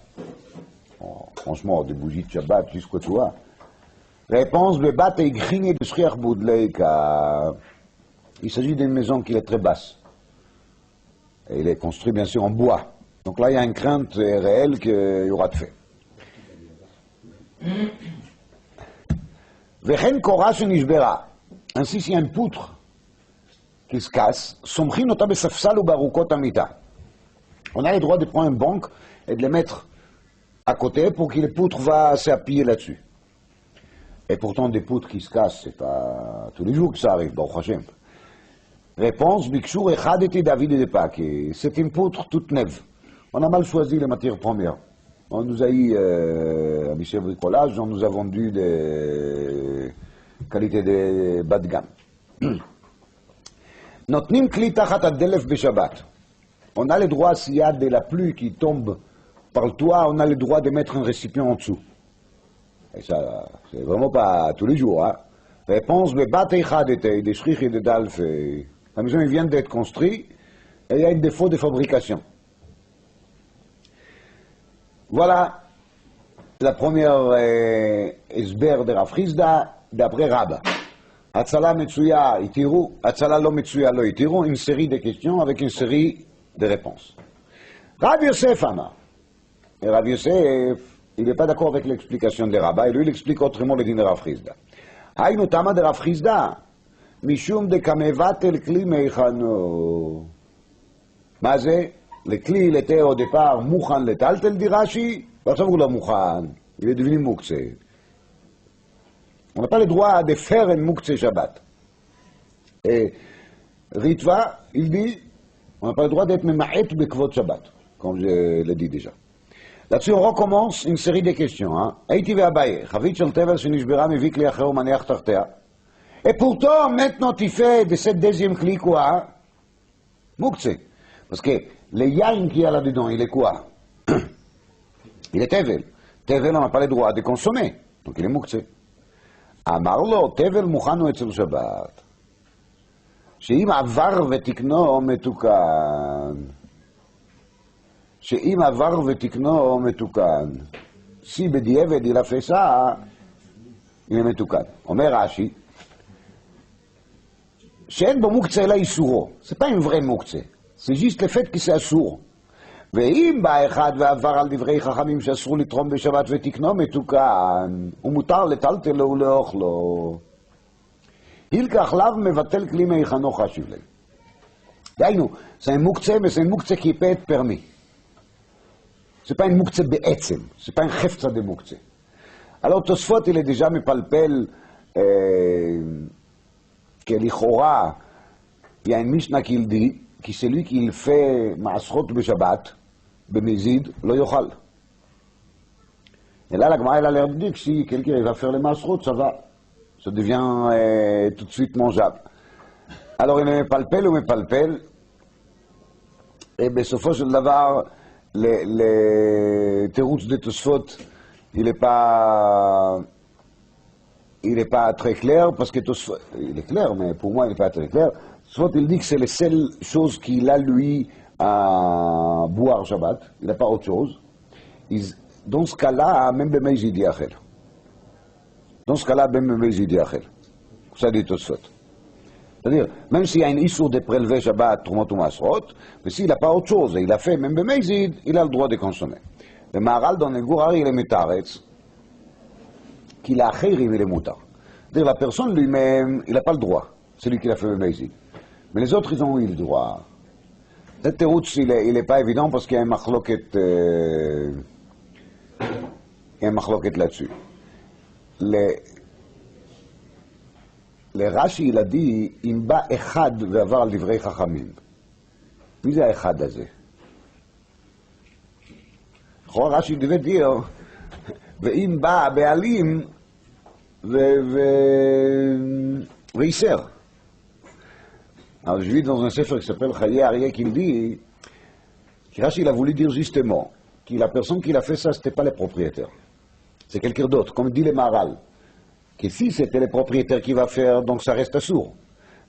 Oh, franchement, des bougies de Shabbat jusqu'au toit. Réponse, bebat et grigné de shriach boudleika. Il s'agit d'une maison qui est très basse. Et il est construit bien sûr en bois. Donc là, il y a une crainte réelle qu'il y aura de fait. Vechen kora shenishbera. Ainsi, s'il y a une poutre qui se casse, somchin ota besafsal ou barukot amita. On a le droit de prendre une banque et de les mettre à côté pour que les poutres va s'appuyer là-dessus. Et pourtant, des poutres qui se cassent, c'est pas tous les jours que ça arrive, Baruch Hashem. Réponse, Bikshur echad eti David et de Pâques. C'est une poutre toute neuve. On a mal choisi les matières premières. On nous a eu, à Michel Bricolage, on nous a vendu des qualités de bas de gamme. Notnim kli tachat adelef beshabbat. On a le droit, s'il y a de la pluie qui tombe par le toit, on a le droit de mettre un récipient en dessous. Et ça, c'est vraiment pas tous les jours. Hein. Réponse, bebat echad ete, des shrich et des dalf. La maison vient d'être construite et il y a un défaut de fabrication. Voilà la première esber de Rav Chizda d'après Rabba. Atzala Metsuya itiru, Atzala lo Metsuya lo itiru, une série de questions avec une série de réponses. Rav Yosef Amar. Et Rav Yosef, il n'est pas d'accord avec l'explication de Rabba, et lui il explique autrement le din de Rav Chizda. Haïnu tama de Rav Chizda, mishum de kamevat el kli meichano. Mazé? Le cli, il était au départ mouchan le taltel, dit Rashi, parce que le mouchan, il est devenu moukse. On n'a pas le droit de faire un moukse Shabbat. Et Ritva, il dit, on n'a pas le droit d'être mema'et bekvot Shabbat, comme je l'ai dit déjà. Là-dessus, on recommence une série de questions. Eiti ve'abaye, chavit shel tevel shenishbera mevik li achero maniach tartea. Et pourtant, maintenant, tu fais de cette deuxième cli quoi? Moukse. Parce que le yain qu'il y a là-dedans, il est quoi? Il est tevel. Tevel, on n'a pas le droit de consommer. Donc il est moukse. Amarlo, tevel mouchanu etzel Shabbat. She'im avar vetikno metukan. She'im avar vetikno metukan. Si bedieved il a fait ça, il est metukan. Omer Rashi. She'en bo moukse la isuro. C'est pas une vraie moukse. C'est juste le fait que c'est assour. ואם בא אחד ועבר על דברי חכמים שאסור לתרום בשבת ותקנו מתוקן, ומותר לטלטל לו ולאוכלו. הילקח לאו מבטל כלי מיכנו חשיב לי. דהיינו, זה מוקצה וזה מוקצה qui peut être permis. c'est pas une mouktsé be'etzem, c'est pas un chefza de mouktsé. Alors Tosfot, il est déjà mépalpel que l'Ichora, il y a une Mishnah qui dit que celui qui fait Maasrot Shabbat, Bemezid, lo yochal. Et là, la Gemara, elle a l'air de dire que si quelqu'un va faire les Maasrot, ça va. Ça devient tout de suite mangeable. Alors il est mépalpel ou mépalpel, et bien, sauf de l'avoir, les terouts de Tosfot, il n'est pas très clair, parce que Tosfot, il est clair, mais pour moi, il n'est pas très clair. Tosfot, il dit que c'est les seules choses qu'il a, lui, à boire Shabbat. Il n'a pas autre chose. Dans ce cas-là, même Bemezid Yachel. Dans ce cas-là, même Bemezid Yachel. Ça dit Tosfot. C'est-à-dire, même s'il y a une issue de prélever Shabbat, Trumot ou Masrot, mais s'il n'a pas autre chose, et il a fait même Bemezid, il a le droit de consommer. Le Maharal dans le Gourari, il est Metaretz, qu'il a Achirim, il est Moutar. C'est-à-dire, la personne lui-même, il n'a pas le droit, c'est lui qui l'a fait Bemezid. Mais les autres, ils ont eu le droit. Cette teroutz, il n'est pas évident parce qu'il y a un machloket là-dessus. Le Rashi, il a dit, Imba Echad ve'avar al divrei chachamim. מי זה האחד הזה? לכאורה רש"י devait dire, ואם בא הבעלים ואיסר. Alors je vis dans un sefer qui s'appelle Chaye Aryeh qui dit que Rashi il a voulu dire justement que la personne qui l'a fait ça, c'était pas les propriétaires. C'est quelqu'un d'autre, comme dit le Maharal. Que si c'était les propriétaires qui va faire, donc ça reste assourd.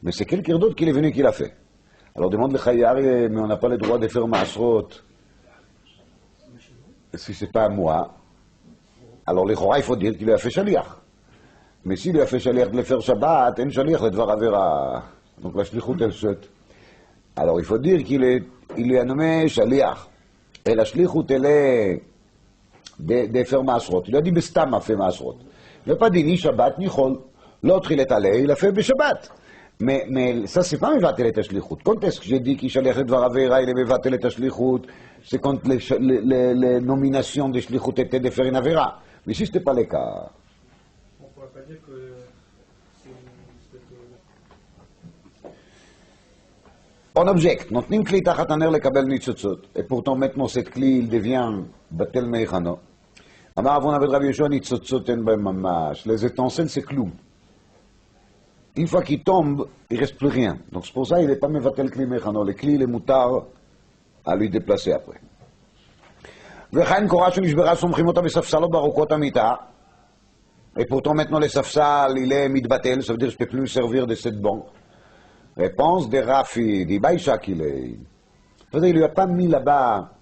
Mais c'est quelqu'un d'autre qui est venu qui l'a fait. Alors demande le Chaye Aryeh, mais on n'a pas le droit de faire Maasrot. Si c'est pas à moi, alors les Chora, il faut dire qu'il lui a fait Shaliach. Mais s'il lui a fait Shaliach de le faire Shabbat, un Shaliach le devoir avera. Donc la shlichut elle saute. Alors il faut dire il lui a nommé Shaliach. Et la shlichut elle est de faire Maasrot. Il a dit Bestam a fait Maasrot. Il n'a pas dit ni Shabbat ni Chol. L'autre il est allé, il a fait Shabbat. Mais ça c'est pas Mevatel et Shlichut. Quand est-ce que j'ai dit qu'il Shaliach le devoir avera, il est Mevatel et Shlichut? C'est quand les nominations de Shlichut étaient de faire une avera. Mais si ce n'était pas le cas. On ne pourrait pas dire que On objecte, notnim kli tachat haner lekabel nitzotzot, et pourtant maintenant cette clé il devient batel meichano. Amar avon aved Rabbi Yoshua nitzotzot en b'hem mamash, les étincelles c'est kloum. Une fois qu'il tombe, il ne reste plus rien. Donc c'est pour ça qu'il n'est pas mevatel kli meichano, le clé il est moutard à lui déplacer après. Vechain kora shenishbera somchim ota besafsalo barokot amita, et pourtant maintenant le safsal il est mitbatel, ça veut dire que je ne peux plus servir de cette banque. Réponse de Rafi, dit Baïcha qu'il est. Il ne lui a pas mis là-bas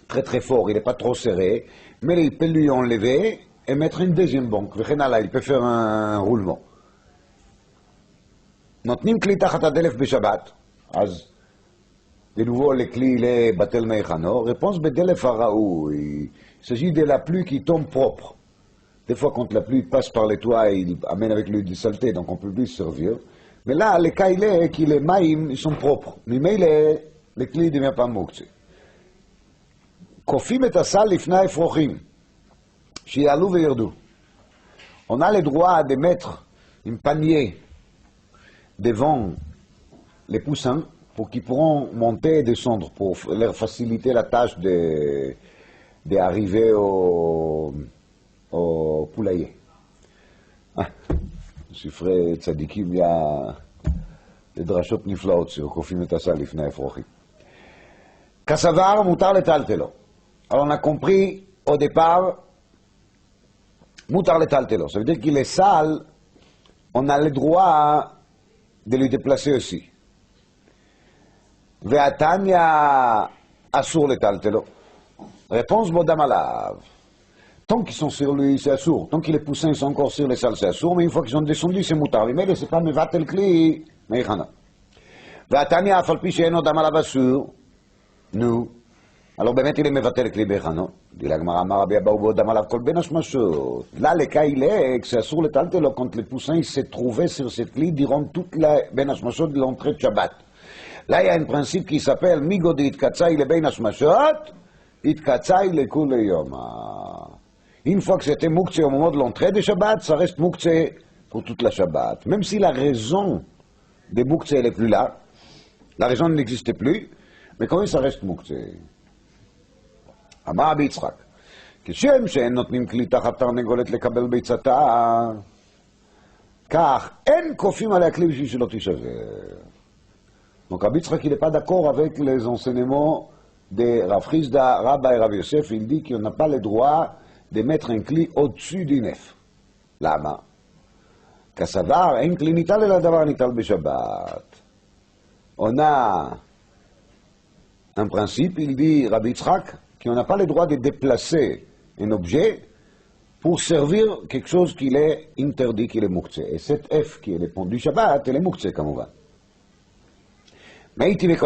très très fort, il n'est pas trop serré, mais il peut lui enlever et mettre une deuxième banque. Il peut faire un roulement. Notnim kli tachat hadelef b'Shabbat. De nouveau, le cli il est batel meichano. Réponse bedelef haraou. Il s'agit de la pluie qui tombe propre. Des fois, quand la pluie passe par les toits, il amène avec lui du saleté, donc on ne peut plus se servir. Mais là, le cas il est que les maïm, ils sont propres. Mais le cli ne devient pas mouktsé. Kofim et asal lifna efrochim. Shialou ve'yerdou. On a le droit de mettre un panier devant les poussins pour qu'ils pourront monter et descendre, pour leur faciliter la tâche d'arriver au poulailler. ספרי צדיקים לדרשות נפלאות שקופים את הסל לפני האפרוחים. כסבר מותר לטלטלו. Alors on a compris au départ, מותר לטלטלו. Ça veut dire qu'il est sale, on a le droit de lui déplacer aussi. והתניא אסור לטלטלו. Réponse בודם עליו. Tant qu'ils sont sur lui, c'est assourd. Tant que les poussins sont encore sur les salles, c'est assourd. Mais une fois qu'ils sont descendus, c'est moutard. Mais c'est pas mevatel kli, mais chana. Vatania afalpi she'eno dam alav asur. Nous. Alors, באמת, il est mevatel kli bechano. Dit la Gemara, Amar Rabbi Abba Ubo dam alav kol ben hashmashot. Là, le cas, il est que c'est assourd le taltelo. Quand les poussins se trouvaient sur cette cli, diront toute la ben hashmashot de l'entrée de Shabbat. Là, il y a un principe qui s'appelle migodit katsai le ben hashmashot. Itkatsai le kule yom. Une fois que c'était Moukse au moment de l'entrée de Shabbat, ça reste Moukse pour toute la Shabbat. Même si la raison des Moukse n'est plus là, la raison n'existait plus, mais quand même ça reste Moukse. אמר רבי יצחק, כשם שאין נותנים כלי תחת תרנגולת לקבל ביצתה, כך אין כופים עליה כלי בשביל שלא תישבר. Donc Rabbi Yitzhak, il n'est pas d'accord avec les enseignements de Rav Chizda, Rabba et Rav Yosef. Il dit qu'on n'a pas le droit de mettre un cli au-dessus du nef. Lama? Kassavar, un cli nital et la davar nital b'Shabbat. On a un principe, il dit Rabbi Yitzhak, qu'on n'a pas le droit de déplacer un objet pour servir quelque chose qui est interdit, qui est Moukse. Et cette F qui est le pont du Shabbat, elle est Moukse, comme on va. Mais il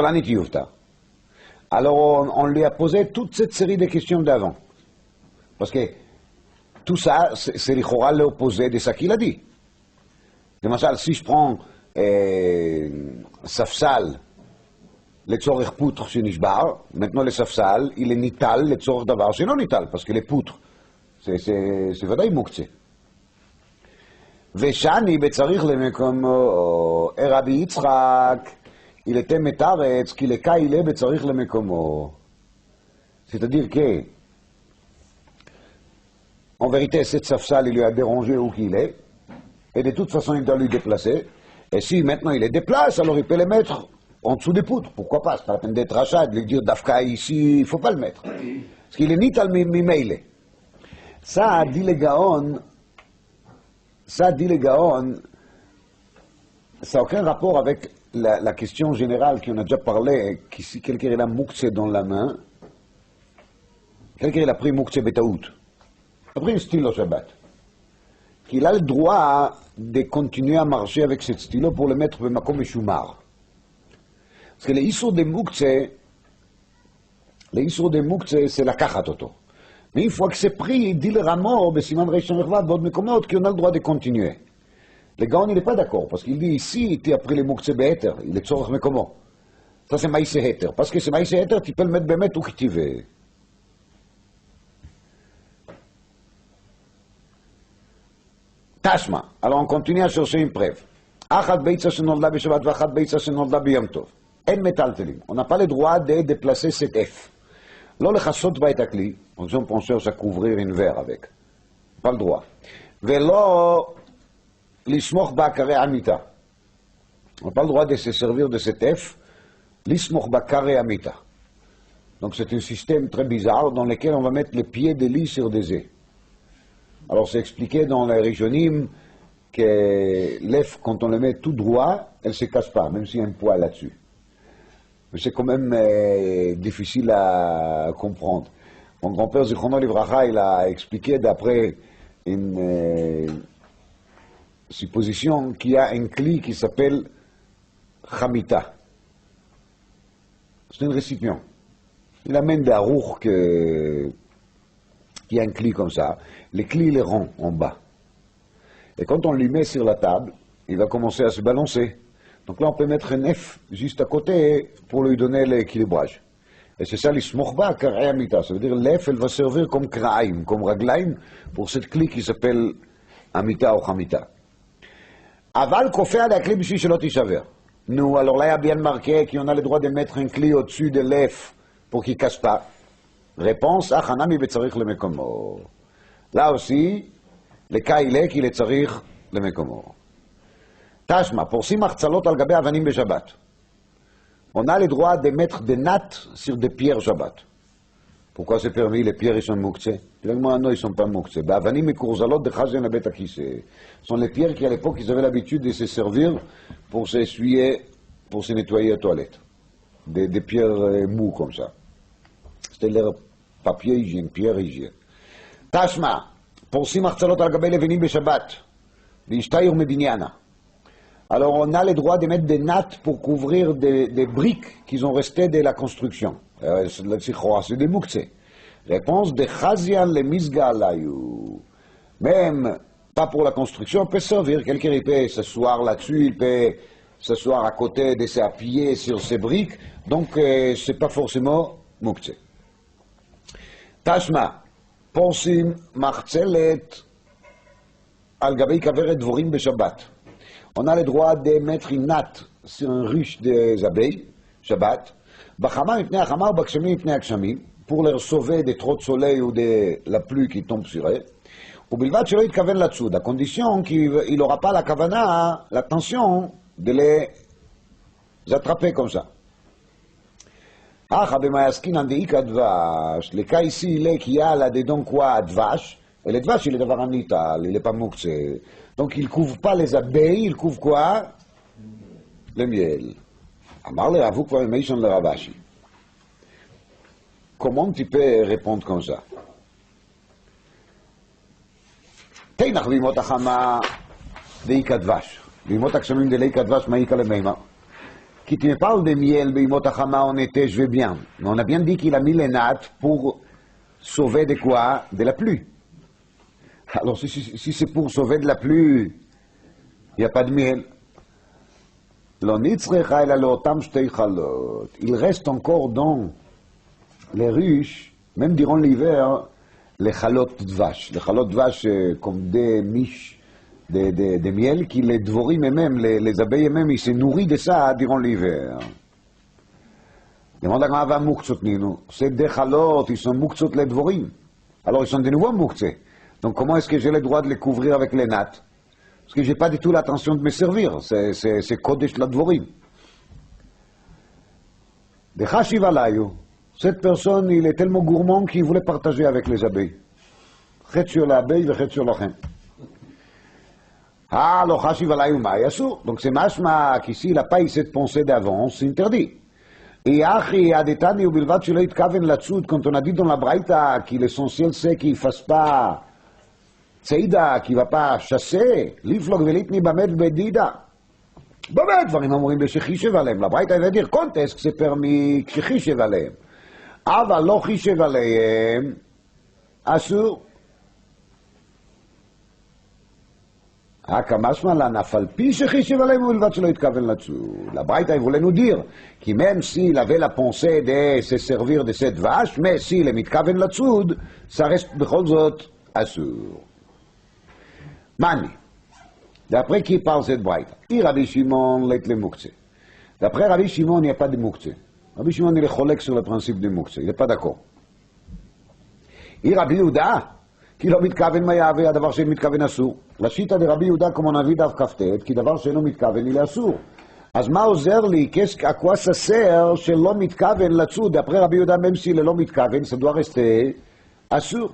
alors on lui a posé toute cette série de questions d'avant. Parce que tout ça, c'est l'opposé de ce qu'il a dit. למשל, si je prends ספסל לצורך פוטר שנשבר, maintenant le ספסל, il est ניטל לצורך דבר שאינו ניטל, parce que les poutres, c'est ודאי מוקצה. ושני בצריך למקומו, רבי יצחק, il était metaretz, qu'il est kaile בצריך למקומו. C'est-à-dire que, en vérité, cette safsal, il lui a dérangé où qu'il est, et de toute façon, il doit lui déplacer. Et si maintenant il les déplace, alors il peut les mettre en dessous des poutres. Pourquoi pas? C'est pas la peine d'être rachat, de lui dire d'Afka ici, il ne faut pas le mettre. Parce qu'il est nital mimeile. Ça dit le Gaon, ça n'a aucun rapport avec la question générale qu'on a déjà parlé, que si quelqu'un a moukse dans la main, quelqu'un a pris moukse betaout, a pris un stylo Shabbat, qu'il a le droit de continuer à marcher avec ce stylo pour le mettre b'makom meshumar. Parce que les issur de moukse, c'est la kachat auto. Mais une fois que c'est pris, il dit le rameau, b'siman reishon echvad, d'autres mekomot, qu'on a le droit de continuer. Le Gaon, il n'est pas d'accord, parce qu'il dit ici, tu as pris les moukse be'eter, il est tzorach mekomo. Ça, c'est maïse heter. Parce que c'est maïse heter, tu peux le mettre bemet où que tu veux. Tashma. Alors, on continue à chercher une preuve. Achat beitza shenolda b'Shabbat v'achat beitza shenolda b'Yom Tov. En metaltelim. On n'a pas le droit de déplacer cette F. Lo lechasot ba et akli. Par exemple, on cherche à couvrir une verre avec. Pas le droit. Velo l'ismoch ba'karei amita. On n'a pas le droit de se servir de cette F. L'ismoch ba'karei amita. Donc c'est un système très bizarre dans lequel on va mettre les pieds des lits sur des œufs. Alors c'est expliqué dans les Rishonim que l'F, quand on le met tout droit, elle ne se casse pas, même s'il y a un poids là-dessus. Mais c'est quand même difficile à comprendre. Mon grand-père Zichrono Livracha, il a expliqué d'après une supposition qu'il y a un cli qui s'appelle Chamita. C'est un récipient. Il amène des harouches qui a un cli comme ça. Le cli il est rond en bas. Et quand on lui met sur la table, il va commencer à se balancer. Donc là, on peut mettre un F juste à côté pour lui donner l'équilibrage. Et c'est ça l'ismochba karei amita. Ça veut dire l'F, elle va servir comme kraim, comme raglaim, pour cette cli qui s'appelle amita ou chamita. Aval kofea la cli b'shil shelot tishaver. Nous, alors là, il y a bien marqué qu'on a le droit de mettre un cli au-dessus de l'F pour qu'il ne casse pas. Réponse, achanami betzarich le mekomo. Là aussi, le cas il est qu'il est tzarich le mekomo. Tashma, pour si martzalot al gabe avanim be Shabbat. On a le droit de mettre des nattes sur des pierres Shabbat. Pourquoi c'est permis? Les pierres, ils sont moukse. Finalement, non, ils ne sont pas moukse. Avanim et kurzalot de chazen la bet akise. Ce sont les pierres qui, à l'époque, ils avaient l'habitude de se servir pour s'essuyer, pour se nettoyer les toilettes. Des pierres mous comme ça. C'était leur papier hygiène, pierre hygiène. Tashma, pour si martzalot al gabe levenim be Shabbat. V'ishtayur mebinyana. Alors on a le droit de mettre des nattes pour couvrir des briques qui ont resté de la construction. C'est des moukse. Réponse de chazian le misga alayou. Même pas pour la construction, on peut servir. Quelqu'un il peut s'asseoir là-dessus, il peut s'asseoir à côté de s'appuyer sur ces briques. Donc c'est pas forcément moukse. תשמע, פורסים מחצלת על גבי כוורת דבורים בשבת. On a le droit de mettre une natte sur un ruche des abeilles, Shabbat, בחמה מפני החמה ובגשמים מפני הגשמים, pour les sauver des trop de soleil ou de la pluie qui tombe sur eux, ובלבד שלא יתכוון לצוד, הקונדיציון כי il n'aura pas la כוונה, l'attention de les attraper comme ça. Ah, le cas ici, il est qu'il y a là-dedans quoi, dvash, et le dvash, il est d'avoir un nital, il n'est pas moukse. Donc, il ne couvre pas les abeilles, il couvre quoi? Le miel. Amar le Ravou, quoi, Meishon le Ravashi. Comment tu peux répondre comme ça? Teinach vimot achama deika dvash. Vimot akshamim de leika dvash maïka le meima. Qui tu me parles de miel, Beimot Achama, en été, je vais bien. Mais on a bien dit qu'il a mis les nattes pour sauver de quoi? De la pluie. Alors, si c'est pour sauver de la pluie, il n'y a pas de miel. Il reste encore dans les ruches, même durant l'hiver, les chalot dvash. Les chalot dvash, comme des miches de miel, qui les dvorim eux-mêmes, les abeilles eux-mêmes, ils se nourrissent de ça durant l'hiver. Demande à Gmava Muktzot Ninu. C'est des chalot, ils sont Muktzot les dvorim. Alors ils sont de nouveau Muktzé. Donc comment est-ce que j'ai le droit de les couvrir avec les nattes? Parce que j'ai pas du tout l'intention de me servir. C'est Kodesh la dvorim. De Chashiv Alayu. Cette personne, il est tellement gourmand qu'il voulait partager avec les abeilles. Chet sur l'abeille, chet sur l'ochem. Ah, lo chashiv alayu ma'yasu. Donc c'est mashma qu'ici il n'a pas eu cette pensée d'avance, c'est interdit. Et achi adetani ou bilvat shelo yitkaven latzud, quand on a dit dans la braïta qu'il l'essentiel c'est qu'il ne fasse pas tseida, qu'il ne va pas chasser, liflog velitni bamed bedida. Bamed, dvarim amorim b'shechishev aleim. La braïta va dire quand est-ce que c'est permis ksechishev aleim. Ava lo chishev aleim, asur. La Braïta voulait nous dire que même s'il avait la pensée de se servir de cette vache, mais s'il est mitkaven latsud, ça reste bechol assur. Mani. D'après qui parle cette Braïta? Rabbi Shimon l'est le moukse. D'après Rabbi Shimon, il n'y a pas de moukse. Rabbi Shimon, il est cholek sur le principe du moukse. Il n'est pas d'accord. Rabbi Yehuda, כי לא מתכוון מה יהווה הדבר שאין מתכוון אסור. לשיטה דרבי יהודה כמו נביא דף כ"ט, כי דבר שאינו מתכוון היא לאסור. אז מה עוזר לי הכוס הסר שלא מתכוון לצוד, דאפרי רבי יהודה ממסי ללא מתכוון, סדואר אסתה, אסור.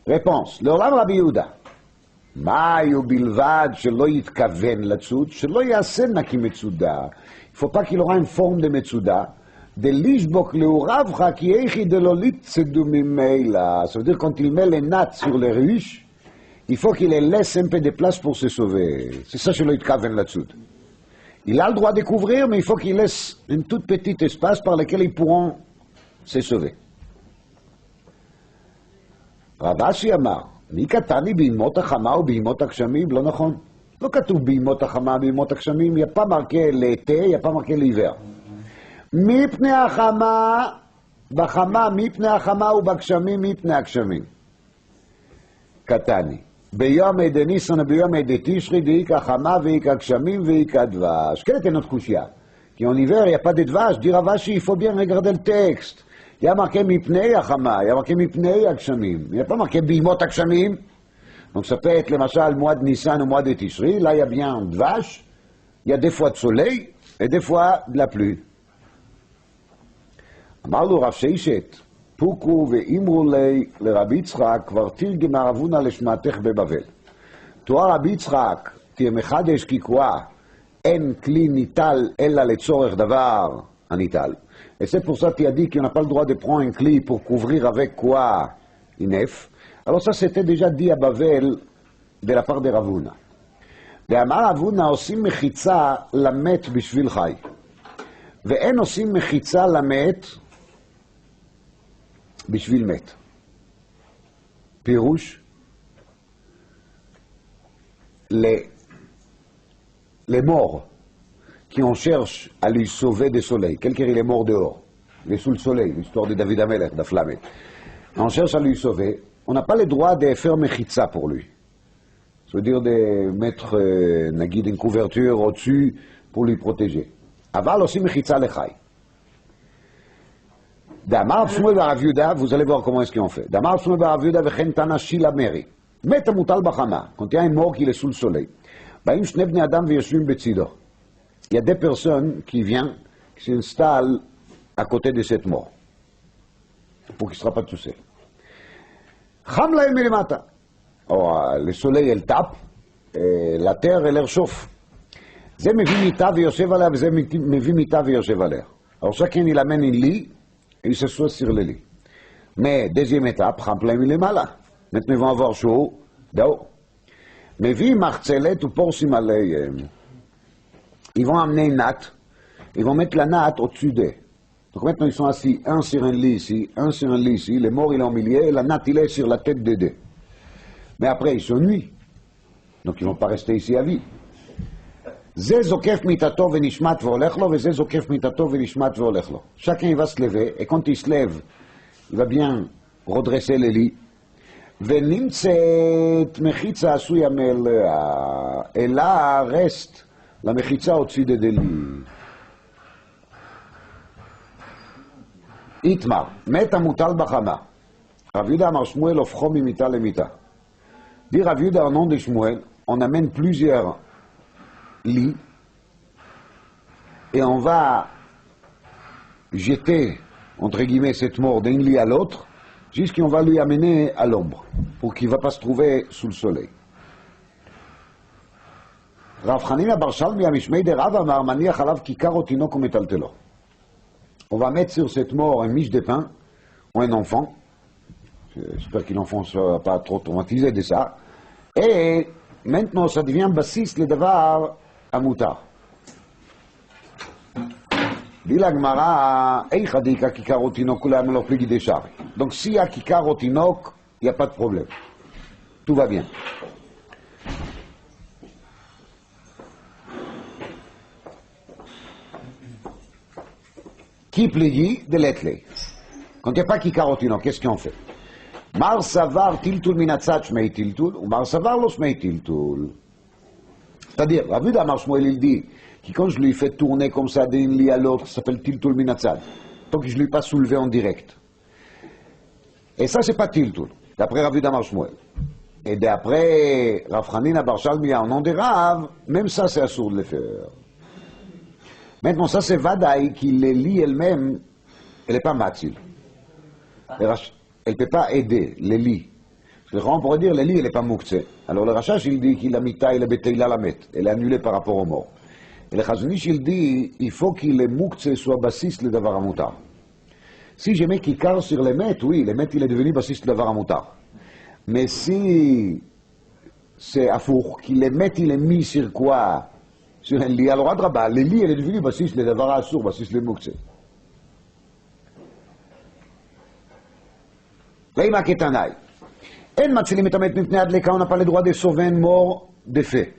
רפונס, לעולם רבי יהודה, מה היו בלבד שלא יתכוון לצוד, שלא יעשה נקי מצודה, יפופה qu'il aura une forme de מצודה, de l'ishbok le'uravcha qui eichi de l'olit sedumimeila. Ça veut dire quand il met les nattes sur les ruches, il faut qu'il les laisse un peu de place pour se sauver. C'est ça chez le itkaven là-dessous. Il a le droit de couvrir, mais il faut qu'il laisse un tout petit espace par lequel ils pourront se sauver. Ravashi Amar, Mikatani bi'imot hachama ou bi'imot hagshemim, לא נכון. לא כתוב בימות החמה, בימות הגשמים, il n'y a pas marqué l'été, il n'y a pas marqué l'hiver. מפני החמה, בחמה, מפני החמה ובגשמים, מפני הגשמים. קטני. ביום עדי ניסן וביום עדי תשרי דאיק החמה ואיק הגשמים ואיק הדבש. Quelle était notre couchia? כי en hiver, il n'y a pas de dvash. Dit Ravashi, il faut bien regarder le texte. Il y a marqué mipnei החמה, il y a marqué mipnei הגשמים. Il n'y a pas marqué בימות הגשמים. Donc ça peut être, le mois de Nissan ou mois de Tishri. Là, il y a bien dvash. Il y a des fois de soleil et des fois de la pluie. אמר לו רב ששת, פוקו ואמרו לי לרבי יצחק, כבר תרגם הרבונה לשמעתך בבבל. תואר רבי יצחק, תהיה מחדש כי קועה, אין כלי ניטל אלא לצורך דבר הניטל. Et c'est pour ça qu'il a dit qu'on n'a pas le droit de prendre un cli pour couvrir avec quoi une F. Alors ça c'était déjà dit à Bavel de la part de Ravuna. ואמר רבונה עושים מחיצה למת בשביל חי. ואין עושים מחיצה למת בשביל מת. פירוש les morts qui on cherche à lui sauver du soleil. Quelqu'un il est mort dehors. il est sous le soleil, l'histoire de David Amelech, d'Aflamet. On cherche à lui sauver, on n'a pas le droit de faire mechitza pour lui. Ça veut dire de mettre, une couverture au-dessus pour lui protéger. Aval aussi mechitza lechai. D'Amar Shmuel Barav Yehuda, vous allez voir comment est-ce qu'on fait. D'Amar Shmuel Barav Yehuda vechen tana shila meri. Met amutal bachama. Quand il y a un mort qui est sous le soleil. Baim shne bnei adam veyeshvim betzido. Il y a des personnes qui viennent, qui s'installent à côté de cette mort. Pour qu'il ne sera pas tout seul. Cham lahem milemata. Oh, le soleil, elle tape, et la terre, elle réchauffe. זה מביא מיטה ויושב עליה, וזה מביא מיטה ויושב עליה. Alors chacun il amène un lit, et il s'assoit sur le lit. Mais deuxième étape, plein מלמעלה. Maintenant ils vont avoir chaud, d'eau. מביא מחצלת ופורסים עליהם. Ils vont amener une natte, ils vont mettre la natte au-dessus d'eux. Donc maintenant ils sont assis, un sur un lit ici, un sur un lit ici, le mort il est au milieu, et la natte il est sur la tête des deux. Mais après ils s'ennuient, donc ils ne vont pas rester ici à vie. זה זוקף מיטתו ונשמט והולך לו, וזה זוקף מיטתו ונשמט והולך לו. Chacun il va se lever, et quand il se lève, il va bien redresser le lit. ונמצאת מחיצה עשויה מאליה, et là reste la מחיצה au-dessus des deux lits. איתמר, מת המוטל בחמה. רב יהודה אמר שמואל, הופכו ממיטה למיטה. dit Rav Yehuda au nom de Shmuel, on amène plusieurs lits et on va jeter, entre guillemets, cette mort d'un lit à l'autre jusqu'à qu'on va lui amener à l'ombre pour qu'il ne va pas se trouver sous le soleil. Rav Hanina bar Shalmi Amishmei de Rav Amar maniach alav kikar o tinok umetaltelo. On va mettre sur cette mort un miche de pain ou un enfant. J'espère que l'enfant ne soit pas trop traumatisé de ça. Et maintenant, ça devient basis le davar amoutar. Dit la Gemara, Eicha dika kikar o tinok ulam lo pligi de shari. Donc s'il y a kikar o tinok, il n'y a pas de problème. Tout va bien. Qui pligi de l'etle. Quand il n'y a pas kikar o tinok, qu'est-ce qu'on fait? Mar savar tiltul minatzat shmei tiltul, ou mar savar lo shmei tiltul. C'est-à-dire, Rav Yehuda Amar Shmuel, il dit que quand je lui fais tourner comme ça d'un lit à l'autre, ça s'appelle tiltul minatzat. Tant que je ne l'ai pas soulevé en direct. Et ça, c'est pas tiltul, d'après Rav Yehuda Amar Shmuel. Et d'après Rav Hanina bar Shalmi, en nom de Rav, même ça, c'est assourd de le faire. Maintenant, ça, c'est Vadaï qui les lit elle-même, elle n'est pas matzil. Elle ne peut pas aider les lits. On pourrait dire, les lits, elle n'est pas moukse. Alors le Rachash, il dit qu'il a mita, il est béteila la met. Elle est annulée par rapport aux morts. Et le Chazonish, il dit, il faut qu'il est moukse soit bassiste le davar amoutar. Si je mets kikar sur les met, oui, les met, il est devenu bassiste le davar amoutar. Mais si c'est afour, qu'il les met, il est mis sur quoi? Sur un lit. Alors, Adraba, les lits, elle est devenu bassiste le davar assour, bassiste le moukse. Laïma Ketanai. En matzilim et amet mipnei adleka, on n'a pas le droit de sauver un mort de fait.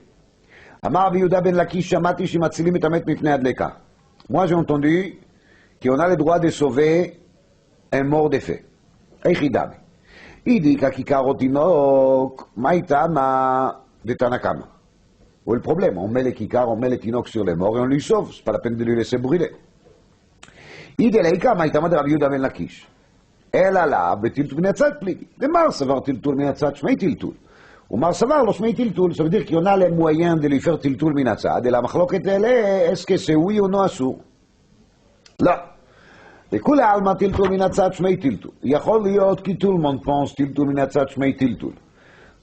Amar Rabbi Yehuda ben Lakish, shamati shimatzilim et amet mipnei adleka. Moi j'ai entendu qu'on a le droit de sauver un mort de fait. Eichidame. Il dit qu'akikar o tinok, maïtama de Tanakama. Où est le problème? On met les kikar, on met les tinok sur les morts et on lui sauve. C'est pas la peine de lui laisser brûler. Il dit leika maïtama de Rabbi Yehuda ben Lakish. אלא לה בטלטול מן הצד פליגי. למר סבר טלטול מן הצד שמי טלטול. ומר סבר לא שמי טלטול. Ça veut dire qu'il y en a les moyens de lui faire טלטול מן הצד. Et la מחלוקת est est-ce que c'est oui ou non אסור? לא. לכולי עלמא טלטול מן הצד שמי טלטול. יכול להיות כי tout le monde pense טלטול מן הצד שמי טלטול.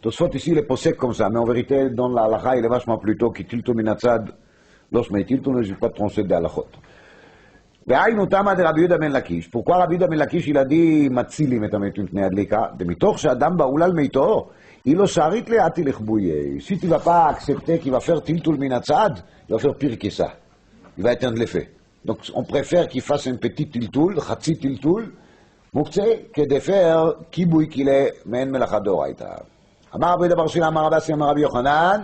תוספות ici les possèques comme ça, mais en vérité dans la halakha il est vachement plutôt כי טלטול מן הצד לא שמי טלטול, je ne vais pas troncer des halakhot. והיינו תמה דרבי יהודה בן לקיש. pourquoi רבי יהודה בן לקיש il a dit מצילים את המת מפני הדלקה? דמתוך שאדם בעול על מיתו, היא לא שערית לאתי לחבויה. Si tu vas pas accepter qu'il va faire tiltul min hatzad, il va faire pire que ça. Il va éteindre les feux. Donc on préfère qu'il fasse un petit tiltul, chatzi tiltul, מוקצה, que de faire כיבוי כלי מעין מלאכה דאורייתא. אמר רבי יהודה בר שילא אמר רבי אסי אמר רבי יוחנן,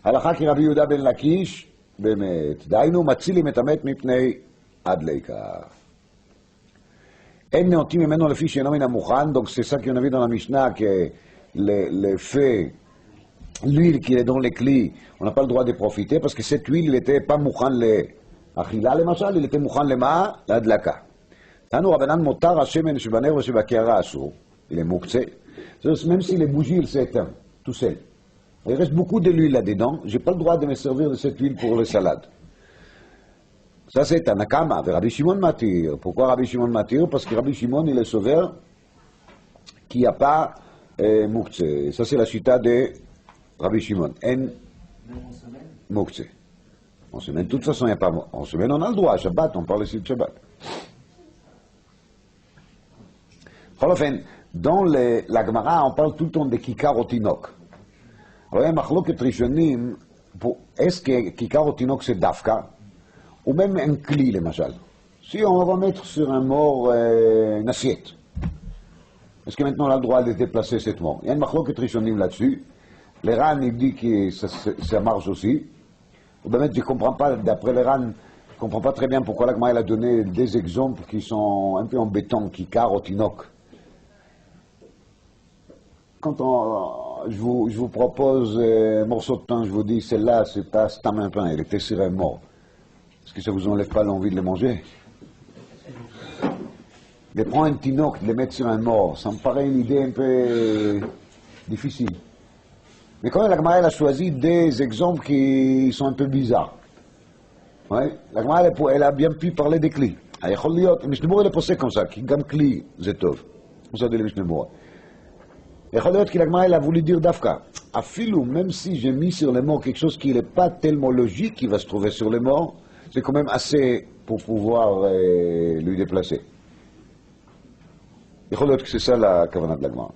הלכה כרבי יהודה בן לקיש, באמת. דהיינו מצילים את המת מפני הדלקה. En neotim emeno lefi she'eno min hamukhan, donc c'est ça qu'on a vu dans la Mishnah, que le fait, l'huile qui est dans les clis, on n'a pas le droit de profiter, parce que cette huile, il n'était pas mukhan le achila, le machal, il était mukhan le ma'a, la dlaka. Tanu Rabbanan motar hashemen shebaner v'shebakera asur, il est muktzeh. Même si les bougies, il s'éteint, tout seul. Il reste beaucoup de l'huile là-dedans, j'ai pas le droit de me servir de cette huile pour les salades. Ça c'est un Nakama, avec Rabbi Shimon Matir. Pourquoi Rabbi Shimon Matir? Parce que Rabbi Shimon, il est sauveur qui n'a pas Mouktsé. Ça c'est la chita de Rabbi Shimon. En Mouktsé. En semaine, de toute façon, il n'y a pas. En semaine, on a le droit. Shabbat, on parle ici de Shabbat. Enfin, dans la Gemara, on parle tout le temps de Kikar Otinok. Alors, il y a Machloket Rishonim, est-ce que Kikar Otinok c'est Dafka? Ou même un cli, les machal. Si on va mettre sur un mort une assiette, est-ce que maintenant on a le droit de déplacer cette mort? Il y a une machloket rishonim là-dessus. Les RAN, il dit que ça marche aussi. Ou bien, je ne comprends pas, d'après les RAN, je ne comprends pas très bien pourquoi la Gemara a donné des exemples qui sont un peu en béton, qui carrent au tinok. Quand je vous propose un morceau de pain, je vous dis, celle-là, c'est pas stam un pain, elle était sur un mort. Est-ce que ça vous enlève pas l'envie de les manger? De prendre un tinoc, de les mettre sur un mort, ça me paraît une idée un peu difficile. Mais quand même, la Gemara a choisi des exemples qui sont un peu bizarres. Ouais? La Gemara, elle a bien pu parler des clis. Mishnah Berurah, il est posé comme ça, qui gamme cli, zetov. On sait de les Mishnah Berurah. Il יכול להיות que la Gemara a voulu dire Dafka. Afilou, même si j'ai mis sur les morts quelque chose qui n'est pas tellement logique qui va se trouver sur les morts, c'est quand même assez pour pouvoir lui déplacer. Il faut que c'est ça la kavanah de la Gemara.